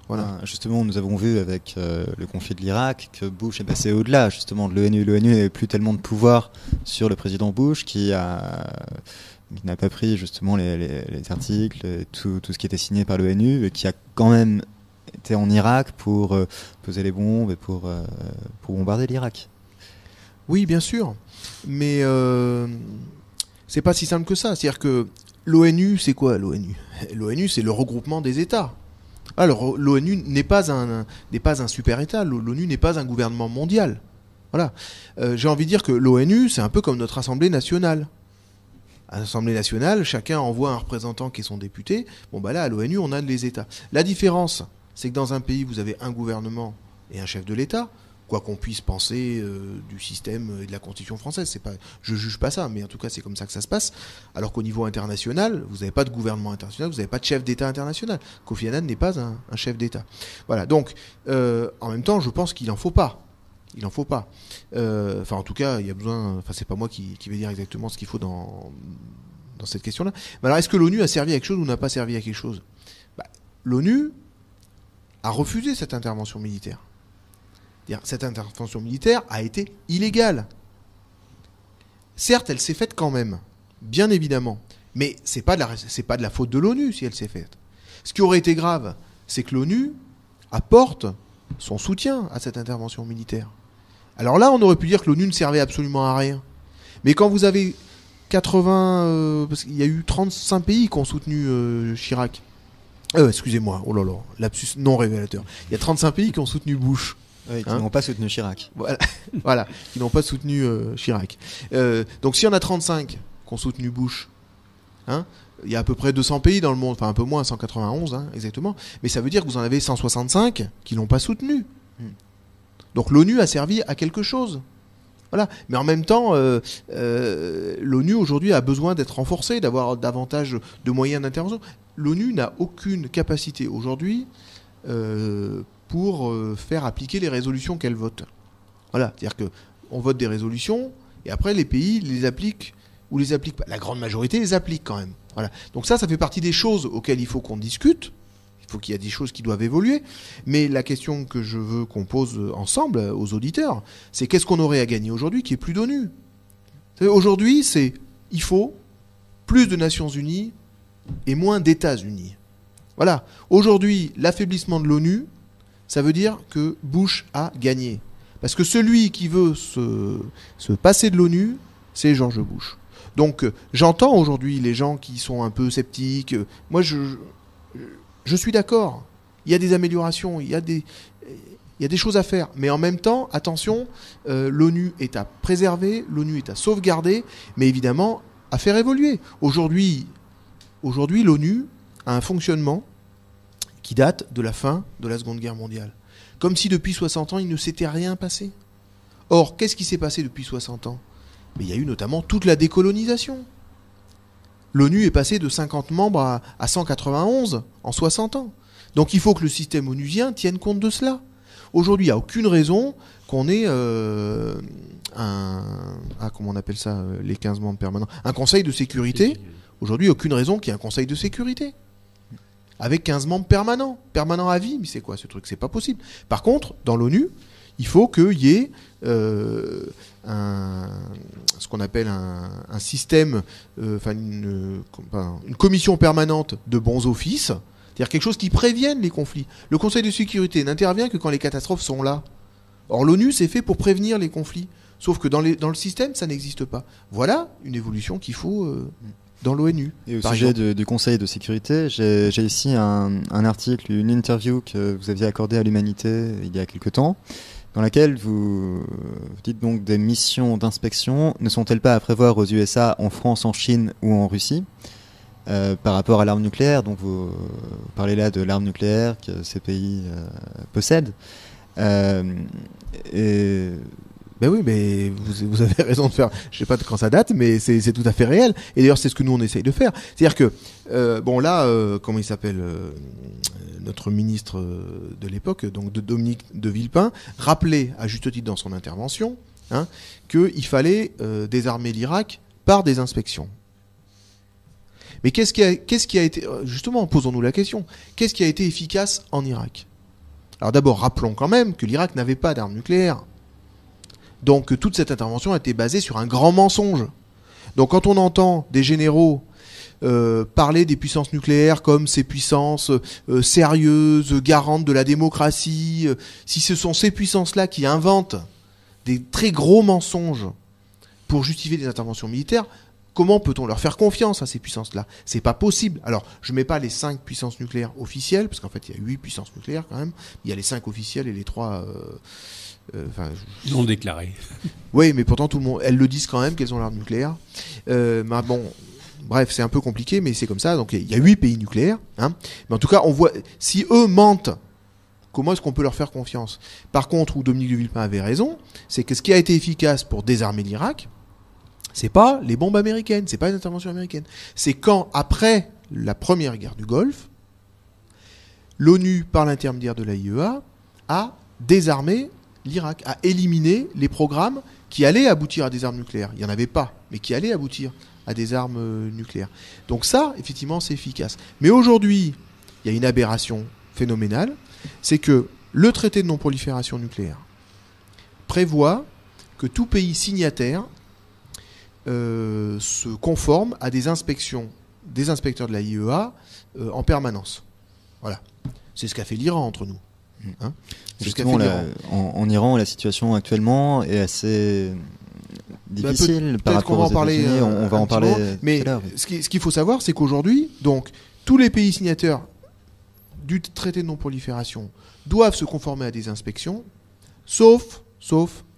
Voilà. Justement, nous avons vu avec le conflit de l'Irak que Bush est passé au-delà justement de l'ONU. L'ONU n'avait plus tellement de pouvoir sur le président Bush qui n'a pas pris justement les articles, tout ce qui était signé par l'ONU, et qui a quand même été en Irak pour poser les bombes et pour bombarder l'Irak. Oui, bien sûr. Mais c'est pas si simple que ça. C'est-à-dire que l'ONU, c'est quoi l'ONU ? L'ONU, c'est le regroupement des États. Alors, l'ONU n'est pas un super-État. L'ONU n'est pas un gouvernement mondial. Voilà. J'ai envie de dire que l'ONU, c'est un peu comme notre Assemblée nationale. À l'Assemblée nationale, chacun envoie un représentant qui est son député. Bon, bah là, à l'ONU, on a les États. La différence, c'est que dans un pays, vous avez un gouvernement et un chef de l'État. Quoi qu'on puisse penser du système et de la Constitution française, c'est pas, je juge pas ça, mais en tout cas c'est comme ça que ça se passe. Alors qu'au niveau international, vous n'avez pas de gouvernement international, vous n'avez pas de chef d'État international. Kofi Annan n'est pas un chef d'État. Voilà. Donc, en même temps, je pense qu'il en faut pas. Il en faut pas. Enfin, en tout cas, il y a besoin. Enfin, c'est pas moi qui vais dire exactement ce qu'il faut dans cette question-là. Mais alors, est-ce que l'ONU a servi à quelque chose ou n'a pas servi à quelque chose ? L'ONU a refusé cette intervention militaire. Cette intervention militaire a été illégale. Certes, elle s'est faite quand même, bien évidemment, mais c'est pas de la faute de l'ONU si elle s'est faite. Ce qui aurait été grave, c'est que l'ONU apporte son soutien à cette intervention militaire. Alors là, on aurait pu dire que l'ONU ne servait absolument à rien. Mais quand vous avez 80... parce qu'il y a eu 35 pays qui ont soutenu Chirac. Excusez-moi, oh là là, lapsus non révélateur. Il y a 35 pays qui ont soutenu Bush. Oui, qui n'ont pas soutenu Chirac. Voilà, qui n'ont pas soutenu Chirac. Donc s'il y en a 35 qui ont soutenu Bush, il y a à peu près 200 pays dans le monde, enfin un peu moins, 191 exactement, mais ça veut dire que vous en avez 165 qui l'ont pas soutenu. Donc l'ONU a servi à quelque chose. Voilà. Mais en même temps, l'ONU aujourd'hui a besoin d'être renforcée, d'avoir davantage de moyens d'intervention. L'ONU n'a aucune capacité aujourd'hui pour faire appliquer les résolutions qu'elle vote. Voilà, c'est-à-dire qu'on vote des résolutions et après les pays les appliquent ou les appliquent pas. La grande majorité les applique quand même. Voilà. Donc ça fait partie des choses auxquelles il faut qu'on discute. Il faut qu'il y ait des choses qui doivent évoluer. Mais la question que je veux qu'on pose ensemble aux auditeurs, c'est qu'est-ce qu'on aurait à gagner aujourd'hui qui est plus d'ONU ? Aujourd'hui, il faut plus de Nations Unies et moins d'États-Unis. Voilà. Aujourd'hui, l'affaiblissement de l'ONU, ça veut dire que Bush a gagné. Parce que celui qui veut se passer de l'ONU, c'est George Bush. Donc j'entends aujourd'hui les gens qui sont un peu sceptiques. Moi, je suis d'accord. Il y a des améliorations, il y a des choses à faire. Mais en même temps, attention, l'ONU est à préserver, l'ONU est à sauvegarder, mais évidemment à faire évoluer. Aujourd'hui, l'ONU a un fonctionnement qui date de la fin de la Seconde Guerre mondiale. Comme si depuis 60 ans, il ne s'était rien passé. Or, qu'est-ce qui s'est passé depuis 60 ans ? Mais il y a eu notamment toute la décolonisation. L'ONU est passée de 50 membres à 191 en 60 ans. Donc il faut que le système onusien tienne compte de cela. Aujourd'hui, il n'y a aucune raison qu'on ait comment on appelle ça, les 15 membres permanents, un conseil de sécurité. Aujourd'hui, aucune raison qu'il y ait un conseil de sécurité. Avec 15 membres permanents à vie, mais c'est quoi ce truc ? C'est pas possible. Par contre, dans l'ONU, il faut qu'il y ait ce qu'on appelle un système, une commission permanente de bons offices, c'est-à-dire quelque chose qui prévienne les conflits. Le Conseil de sécurité n'intervient que quand les catastrophes sont là. Or, l'ONU, c'est fait pour prévenir les conflits. Sauf que dans le système, ça n'existe pas. Voilà une évolution qu'il faut dans l'ONU. Et au sujet du Conseil de sécurité, j'ai ici un article, une interview que vous aviez accordée à l'Humanité il y a quelque temps, dans laquelle vous dites donc des missions d'inspection ne sont-elles pas à prévoir aux USA, en France, en Chine ou en Russie par rapport à l'arme nucléaire. Donc vous parlez là de l'arme nucléaire que ces pays possèdent. Ben oui, mais vous avez raison de faire. Je sais pas de quand ça date, mais c'est tout à fait réel. Et d'ailleurs, c'est ce que nous on essaye de faire. C'est-à-dire que comment il s'appelle notre ministre de l'époque, donc de Dominique de Villepin, rappelait à juste titre dans son intervention qu'il fallait désarmer l'Irak par des inspections. Mais qu'est-ce qui a été, justement, posons-nous la question, qu'est-ce qui a été efficace en Irak ? Alors d'abord, rappelons quand même que l'Irak n'avait pas d'armes nucléaires. Donc toute cette intervention a été basée sur un grand mensonge. Donc quand on entend des généraux parler des puissances nucléaires comme ces puissances sérieuses, garantes de la démocratie, si ce sont ces puissances-là qui inventent des très gros mensonges pour justifier des interventions militaires, comment peut-on leur faire confiance à ces puissances-là? C'est pas possible. Alors, je mets pas les 5 puissances nucléaires officielles, parce qu'en fait, il y a 8 puissances nucléaires quand même. Il y a les 5 officielles et les 3... non déclarées. Oui, mais pourtant, tout le monde, elles le disent quand même qu'elles ont l'arme nucléaire. Bon... Bref, c'est un peu compliqué, mais c'est comme ça. Donc, il y a 8 pays nucléaires. Hein. Mais en tout cas, on voit, si eux mentent, comment est-ce qu'on peut leur faire confiance? Par contre, où Dominique de Villepin avait raison, c'est que ce qui a été efficace pour désarmer l'Irak, c'est pas les bombes américaines, c'est pas une intervention américaine. C'est quand, après la première guerre du Golfe, l'ONU, par l'intermédiaire de l'AIEA, a désarmé l'Irak, a éliminé les programmes qui allaient aboutir à des armes nucléaires. Il n'y en avait pas, mais qui allaient aboutir à des armes nucléaires. Donc ça, effectivement, c'est efficace. Mais aujourd'hui, il y a une aberration phénoménale, c'est que le traité de non-prolifération nucléaire prévoit que tout pays signataire se conforme à des inspections des inspecteurs de la IEA en permanence. Voilà. C'est ce qu'a fait l'Iran entre nous. Hein, justement, en Iran, la situation actuellement est assez difficile par rapport aux États-Unis. On va en parler. Mais ce qu'il faut savoir, c'est qu'aujourd'hui, donc, tous les pays signataires du traité de non-prolifération doivent se conformer à des inspections, sauf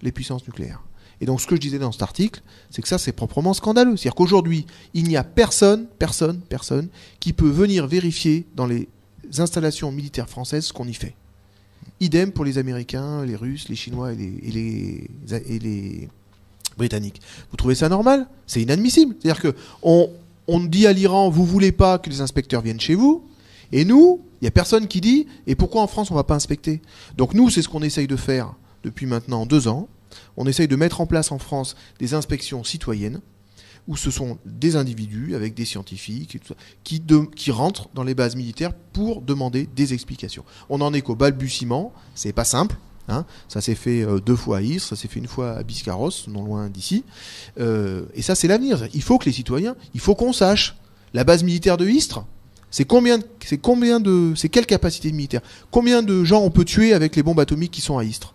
les puissances nucléaires. Et donc, ce que je disais dans cet article, c'est que ça, c'est proprement scandaleux. C'est-à-dire qu'aujourd'hui, il n'y a personne qui peut venir vérifier dans les installations militaires françaises ce qu'on y fait. Idem pour les Américains, les Russes, les Chinois et les Britanniques. Vous trouvez ça normal? C'est inadmissible. C'est-à-dire que on dit à l'Iran, vous voulez pas que les inspecteurs viennent chez vous, et nous, il n'y a personne qui dit, et pourquoi en France on va pas inspecter? Donc nous, c'est ce qu'on essaye de faire depuis maintenant 2 ans. On essaye de mettre en place en France des inspections citoyennes, où ce sont des individus avec des scientifiques et tout ça, qui rentrent dans les bases militaires pour demander des explications. On n'en est qu'au balbutiement, c'est pas simple. Hein. Ça s'est fait 2 fois à Istres, ça s'est fait 1 fois à Biscarrosse, non loin d'ici. Et ça, c'est l'avenir. Il faut que les citoyens, il faut qu'on sache. La base militaire de Istres, c'est quelle capacité militaire? Combien de gens on peut tuer avec les bombes atomiques qui sont à Istres?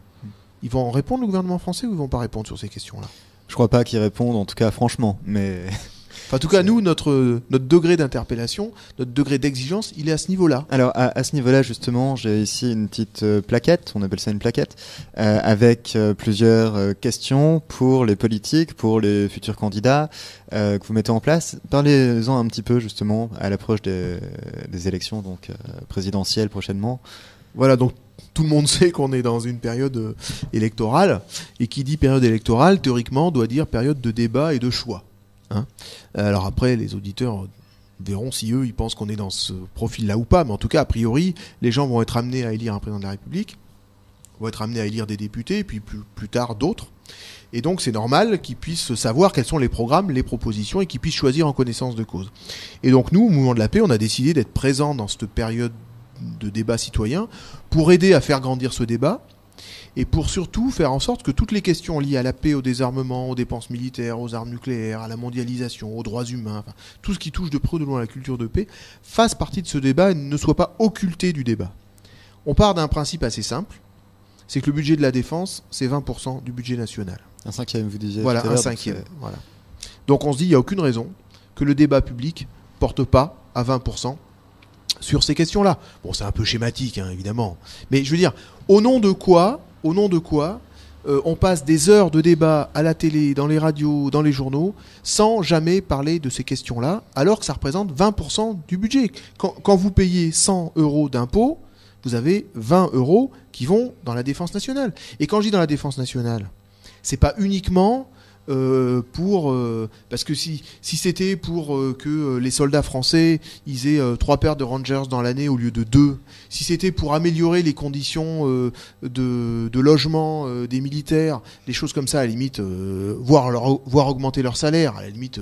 Ils vont répondre, le gouvernement français, ou ils vont pas répondre sur ces questions-là? Je crois pas qu'ils répondent, en tout cas, franchement. Mais enfin, en tout cas, nous, notre degré d'interpellation, notre degré d'exigence, il est à ce niveau-là. Alors, à ce niveau-là, justement, j'ai ici une petite plaquette, on appelle ça une plaquette, avec plusieurs questions pour les politiques, pour les futurs candidats que vous mettez en place. Parlez-en un petit peu, justement, à l'approche des élections donc présidentielles prochainement. Voilà, donc tout le monde sait qu'on est dans une période électorale, et qui dit période électorale, théoriquement, doit dire période de débat et de choix. Hein. Alors après, les auditeurs verront si eux, ils pensent qu'on est dans ce profil-là ou pas, mais en tout cas, a priori, les gens vont être amenés à élire un président de la République, vont être amenés à élire des députés, et puis plus tard d'autres. Et donc c'est normal qu'ils puissent savoir quels sont les programmes, les propositions, et qu'ils puissent choisir en connaissance de cause. Et donc nous, au Mouvement de la Paix, on a décidé d'être présents dans cette période de débat citoyen pour aider à faire grandir ce débat et pour surtout faire en sorte que toutes les questions liées à la paix, au désarmement, aux dépenses militaires, aux armes nucléaires, à la mondialisation, aux droits humains, enfin, tout ce qui touche de près ou de loin à la culture de paix, fassent partie de ce débat et ne soient pas occultées du débat. On part d'un principe assez simple, c'est que le budget de la défense, c'est 20% du budget national. 1/5, vous disiez. Voilà, 1/5. Voilà. Donc on se dit, il n'y a aucune raison que le débat public porte pas à 20% sur ces questions-là. Bon, c'est un peu schématique, hein, évidemment. Mais je veux dire, au nom de quoi on passe des heures de débat à la télé, dans les radios, dans les journaux, sans jamais parler de ces questions-là, alors que ça représente 20% du budget. Quand vous payez 100 € d'impôts, vous avez 20 € qui vont dans la défense nationale. Et quand je dis dans la défense nationale, c'est pas uniquement parce que si c'était pour que les soldats français ils aient 3 paires de Rangers dans l'année au lieu de 2, si c'était pour améliorer les conditions de logement des militaires, des choses comme ça, à la limite, voire augmenter leur salaire, à la limite,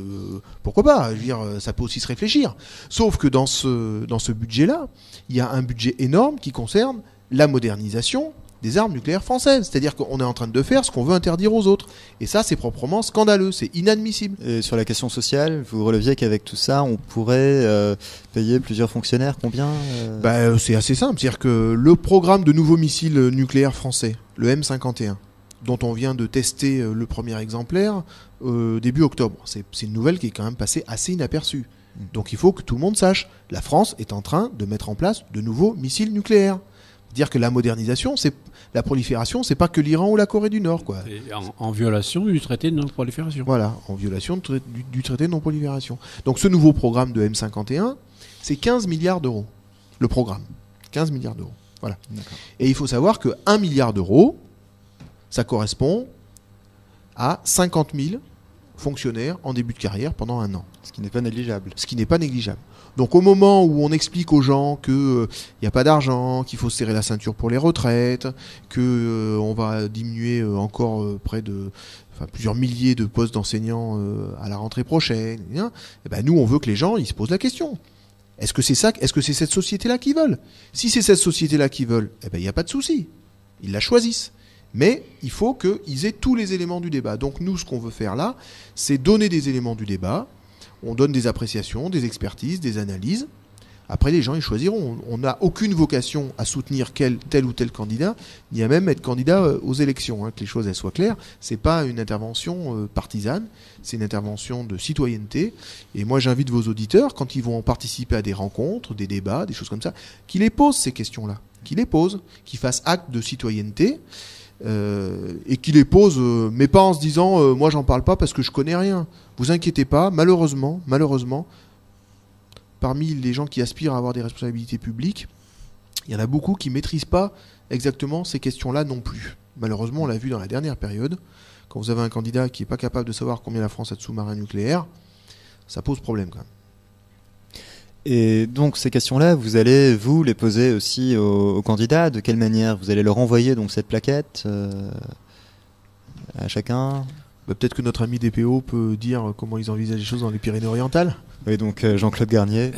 pourquoi pas? Je veux dire, ça peut aussi se réfléchir. Sauf que dans ce budget-là, il y a un budget énorme qui concerne la modernisation des armes nucléaires françaises. C'est-à-dire qu'on est en train de faire ce qu'on veut interdire aux autres. Et ça, c'est proprement scandaleux, c'est inadmissible. Et sur la question sociale, vous releviez qu'avec tout ça, on pourrait payer plusieurs fonctionnaires. Combien C'est assez simple. C'est-à-dire que le programme de nouveaux missiles nucléaires français, le M51, dont on vient de tester le premier exemplaire début octobre. C'est une nouvelle qui est quand même passée assez inaperçue. Donc il faut que tout le monde sache, la France est en train de mettre en place de nouveaux missiles nucléaires. Dire que la modernisation, la prolifération, c'est pas que l'Iran ou la Corée du Nord, quoi. En violation du traité de non-prolifération. Voilà, en violation du traité de non-prolifération. Donc ce nouveau programme de M51, c'est 15 milliards d'euros. Le programme. 15 milliards d'euros. Voilà. Et il faut savoir que 1 milliard d'euros, ça correspond à 50 000 fonctionnaires en début de carrière pendant 1 an. Ce qui n'est pas négligeable. Ce qui n'est pas négligeable. Donc au moment où on explique aux gens qu'il n'y a pas d'argent, qu'il faut serrer la ceinture pour les retraites, qu'on va diminuer encore plusieurs milliers de postes d'enseignants à la rentrée prochaine, et ben nous on veut que les gens ils se posent la question. Est-ce que c'est ça? Est-ce que c'est cette société-là qu'ils veulent? Si c'est cette société-là qu'ils veulent, eh ben il n'y a pas de souci. Ils la choisissent. Mais il faut qu'ils aient tous les éléments du débat. Donc nous, ce qu'on veut faire là, c'est donner des éléments du débat. On donne des appréciations, des expertises, des analyses. Après, les gens, ils choisiront. On n'a aucune vocation à soutenir tel ou tel candidat, ni à même être candidat aux élections. Que les choses elles soient claires. C'est pas une intervention partisane, c'est une intervention de citoyenneté. Et moi, j'invite vos auditeurs, quand ils vont participer à des rencontres, des débats, des choses comme ça, qu'ils les posent ces questions-là. Qu'ils les posent, qu'ils fassent acte de citoyenneté. Et qui les pose, mais pas en se disant moi j'en parle pas parce que je connais rien. Vous inquiétez pas, malheureusement, parmi les gens qui aspirent à avoir des responsabilités publiques, il y en a beaucoup qui maîtrisent pas exactement ces questions-là non plus. Malheureusement, on l'a vu dans la dernière période, quand vous avez un candidat qui est pas capable de savoir combien la France a de sous-marins nucléaires, ça pose problème quand même. Et donc ces questions-là, vous allez vous les poser aussi aux candidats. De quelle manière vous allez leur envoyer donc cette plaquette à chacun? Peut-être que notre ami DPO peut dire comment ils envisagent les choses dans les Pyrénées-Orientales. Oui, donc Jean-Claude Garnier.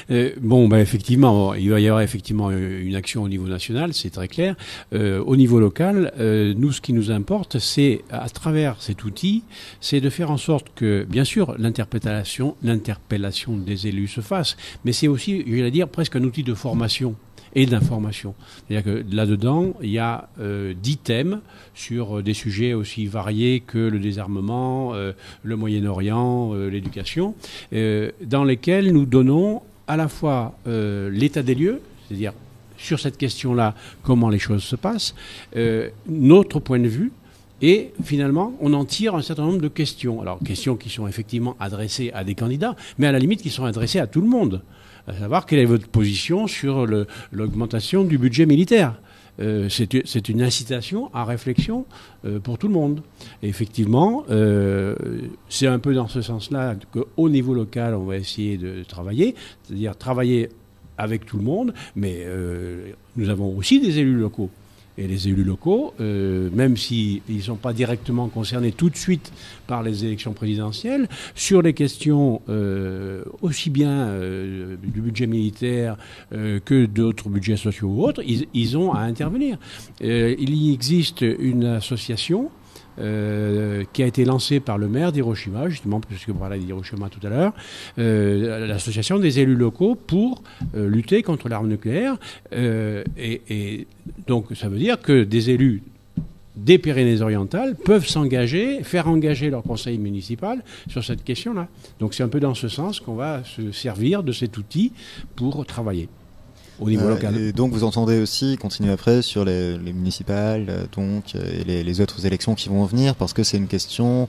Effectivement, il va y avoir effectivement une action au niveau national, c'est très clair. Au niveau local, nous, ce qui nous importe, c'est, à travers cet outil, c'est de faire en sorte que, bien sûr, l'interpellation des élus se fasse, mais c'est aussi, je vais dire, presque un outil de formation et d'information. C'est-à-dire que là-dedans, il y a 10 thèmes sur des sujets aussi variés que le désarmement, le Moyen-Orient, l'éducation, dans lesquels nous donnons à la fois l'état des lieux, c'est-à-dire sur cette question-là, comment les choses se passent, notre point de vue, et finalement, on en tire un certain nombre de questions. Alors, questions qui sont effectivement adressées à des candidats, mais à la limite qui sont adressées à tout le monde. À savoir quelle est votre position sur l'augmentation du budget militaire. C'est une incitation à réflexion pour tout le monde. Et effectivement, c'est un peu dans ce sens-là qu'au niveau local, on va essayer de travailler, c'est-à-dire travailler avec tout le monde, mais nous avons aussi des élus locaux. Et les élus locaux, même s'ils ne sont pas directement concernés tout de suite par les élections présidentielles, sur les questions aussi bien du budget militaire que d'autres budgets sociaux ou autres, ils ont à intervenir. Il existe une association qui a été lancée par le maire d'Hiroshima, justement, puisque vous parlez d'Hiroshima tout à l'heure, l'association des élus locaux pour lutter contre l'arme nucléaire. Et donc, ça veut dire que des élus des Pyrénées-Orientales peuvent s'engager, faire engager leur conseil municipal sur cette question-là. Donc, c'est un peu dans ce sens qu'on va se servir de cet outil pour travailler au niveau local. Et donc vous entendez aussi continuer après sur les municipales et les autres élections qui vont venir, parce que c'est une question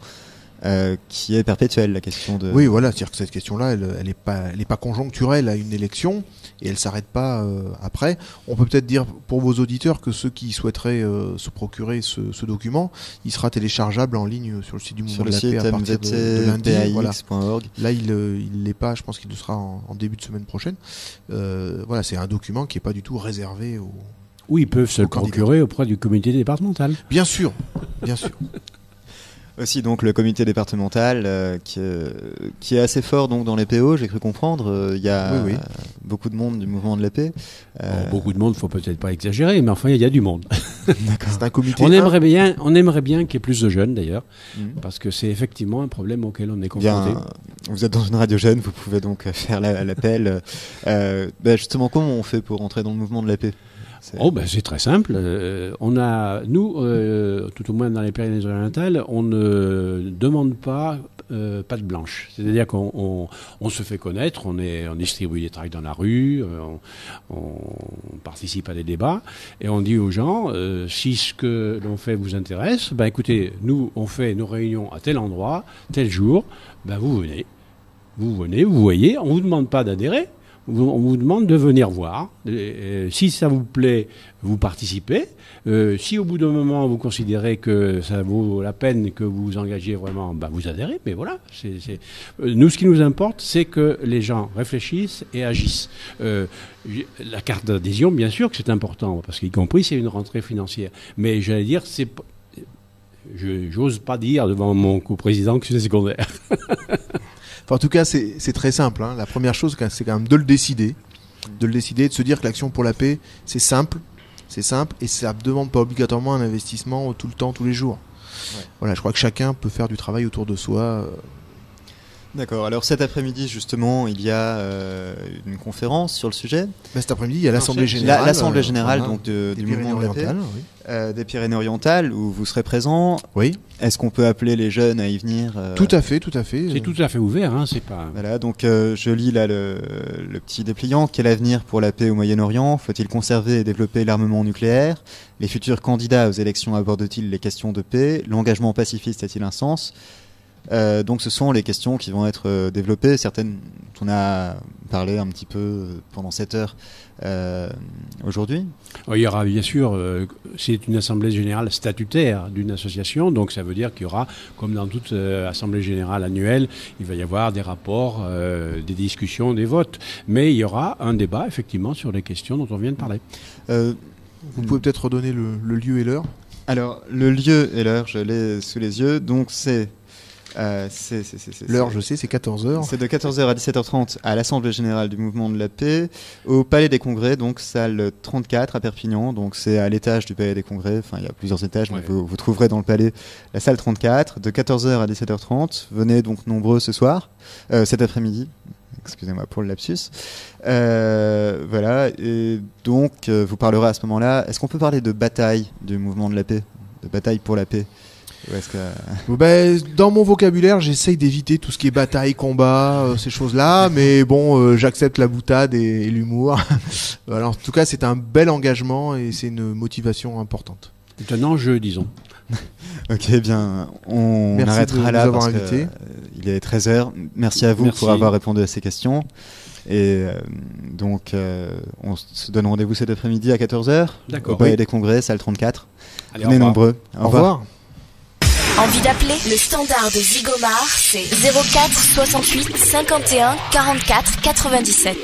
qui est perpétuelle, la question de... Oui, voilà, c'est-à-dire que cette question-là, elle est pas conjoncturelle à une élection, et elle s'arrête pas après. On peut peut-être dire pour vos auditeurs que ceux qui souhaiteraient se procurer ce document, il sera téléchargeable en ligne sur le site du Mouvement de la Paix à partir de lundi. Voilà. Là, il l'est pas, je pense qu'il le sera en début de semaine prochaine. Voilà, c'est un document qui est pas du tout réservé aux... Oui, ils peuvent se le procurer auprès du comité départemental. Bien sûr, bien sûr. Aussi donc le comité départemental qui est assez fort donc dans les PO, j'ai cru comprendre. Il y a beaucoup de monde du mouvement de la paix. Beaucoup de monde, faut peut-être pas exagérer, mais enfin il y a du monde. C'est un comité. On aimerait bien qu'il y ait plus de jeunes d'ailleurs, parce que c'est effectivement un problème auquel on est confronté. Vous êtes dans une radio jeune, vous pouvez donc faire l'appel. Justement, comment on fait pour entrer dans le mouvement de la paix ? C'est très simple. Nous, tout au moins dans les Pyrénées-Orientales, on ne demande pas patte blanche. C'est-à-dire qu'on se fait connaître, on distribue des tracts dans la rue, on participe à des débats, et on dit aux gens, si ce que l'on fait vous intéresse, écoutez, nous, on fait nos réunions à tel endroit, tel jour, vous venez, vous voyez, on ne vous demande pas d'adhérer, on vous demande de venir voir. Si ça vous plaît, vous participez. Si au bout d'un moment vous considérez que ça vaut la peine que vous vous engagiez vraiment, vous adhérez. Mais voilà. Nous, ce qui nous importe, c'est que les gens réfléchissent et agissent. La carte d'adhésion, bien sûr que c'est important, parce qu'y compris, c'est une rentrée financière. Mais j'allais dire, j'ose pas dire devant mon coprésident que c'est secondaire. En tout cas, c'est très simple. La première chose, c'est quand même de le décider, de se dire que l'action pour la paix, c'est simple, et ça ne demande pas obligatoirement un investissement tout le temps, tous les jours. Ouais. Voilà, je crois que chacun peut faire du travail autour de soi. D'accord. Alors cet après-midi, justement, il y a une conférence sur le sujet. Cet après-midi, il y a l'Assemblée générale. L'Assemblée générale du mouvement de la paix, des Pyrénées-Orientales, où vous serez présent. Oui. Est-ce qu'on peut appeler les jeunes à y venir Tout à fait. C'est tout à fait ouvert. C'est pas. Voilà. Donc je lis là le petit dépliant. Quel avenir pour la paix au Moyen-Orient? Faut-il conserver et développer l'armement nucléaire? Les futurs candidats aux élections abordent-ils les questions de paix? L'engagement pacifiste a-t-il un sens? Donc ce sont les questions qui vont être développées. Certaines, on a parlé un petit peu pendant cette heure aujourd'hui. Il y aura bien sûr, c'est une assemblée générale statutaire d'une association, donc ça veut dire qu'il y aura, comme dans toute assemblée générale annuelle, il va y avoir des rapports, des discussions, des votes. Mais il y aura un débat effectivement sur les questions dont on vient de parler. Vous pouvez peut-être redonner le lieu et l'heure? Alors le lieu et l'heure, je l'ai sous les yeux, donc c'est... l'heure, je sais, c'est 14h. C'est de 14h à 17h30 à l'Assemblée Générale du Mouvement de la Paix, au Palais des Congrès, donc salle 34 à Perpignan. Donc c'est à l'étage du Palais des Congrès. Enfin, il y a plusieurs étages, mais vous trouverez dans le palais la salle 34, de 14h à 17h30. Venez donc nombreux ce soir, cet après-midi. Excusez-moi pour le lapsus. Voilà. Et donc, vous parlerez à ce moment-là. Est-ce qu'on peut parler de bataille du Mouvement de la Paix, de bataille pour la paix? Dans mon vocabulaire, j'essaye d'éviter tout ce qui est bataille, combat, ces choses-là, mais bon, j'accepte la boutade et l'humour. Voilà, en tout cas, c'est un bel engagement et c'est une motivation importante. C'est un enjeu, disons. Ok, bien, on Merci arrêtera là parce invité. Il est 13h. Merci à vous pour avoir répondu à ces questions. Et donc, on se donne rendez-vous cet après-midi à 14h au Palais des Congrès, salle 34. Allez, venez nombreux. Au revoir. Envie d'appeler? Le standard de Zigomar, c'est 04 68 51 44 97.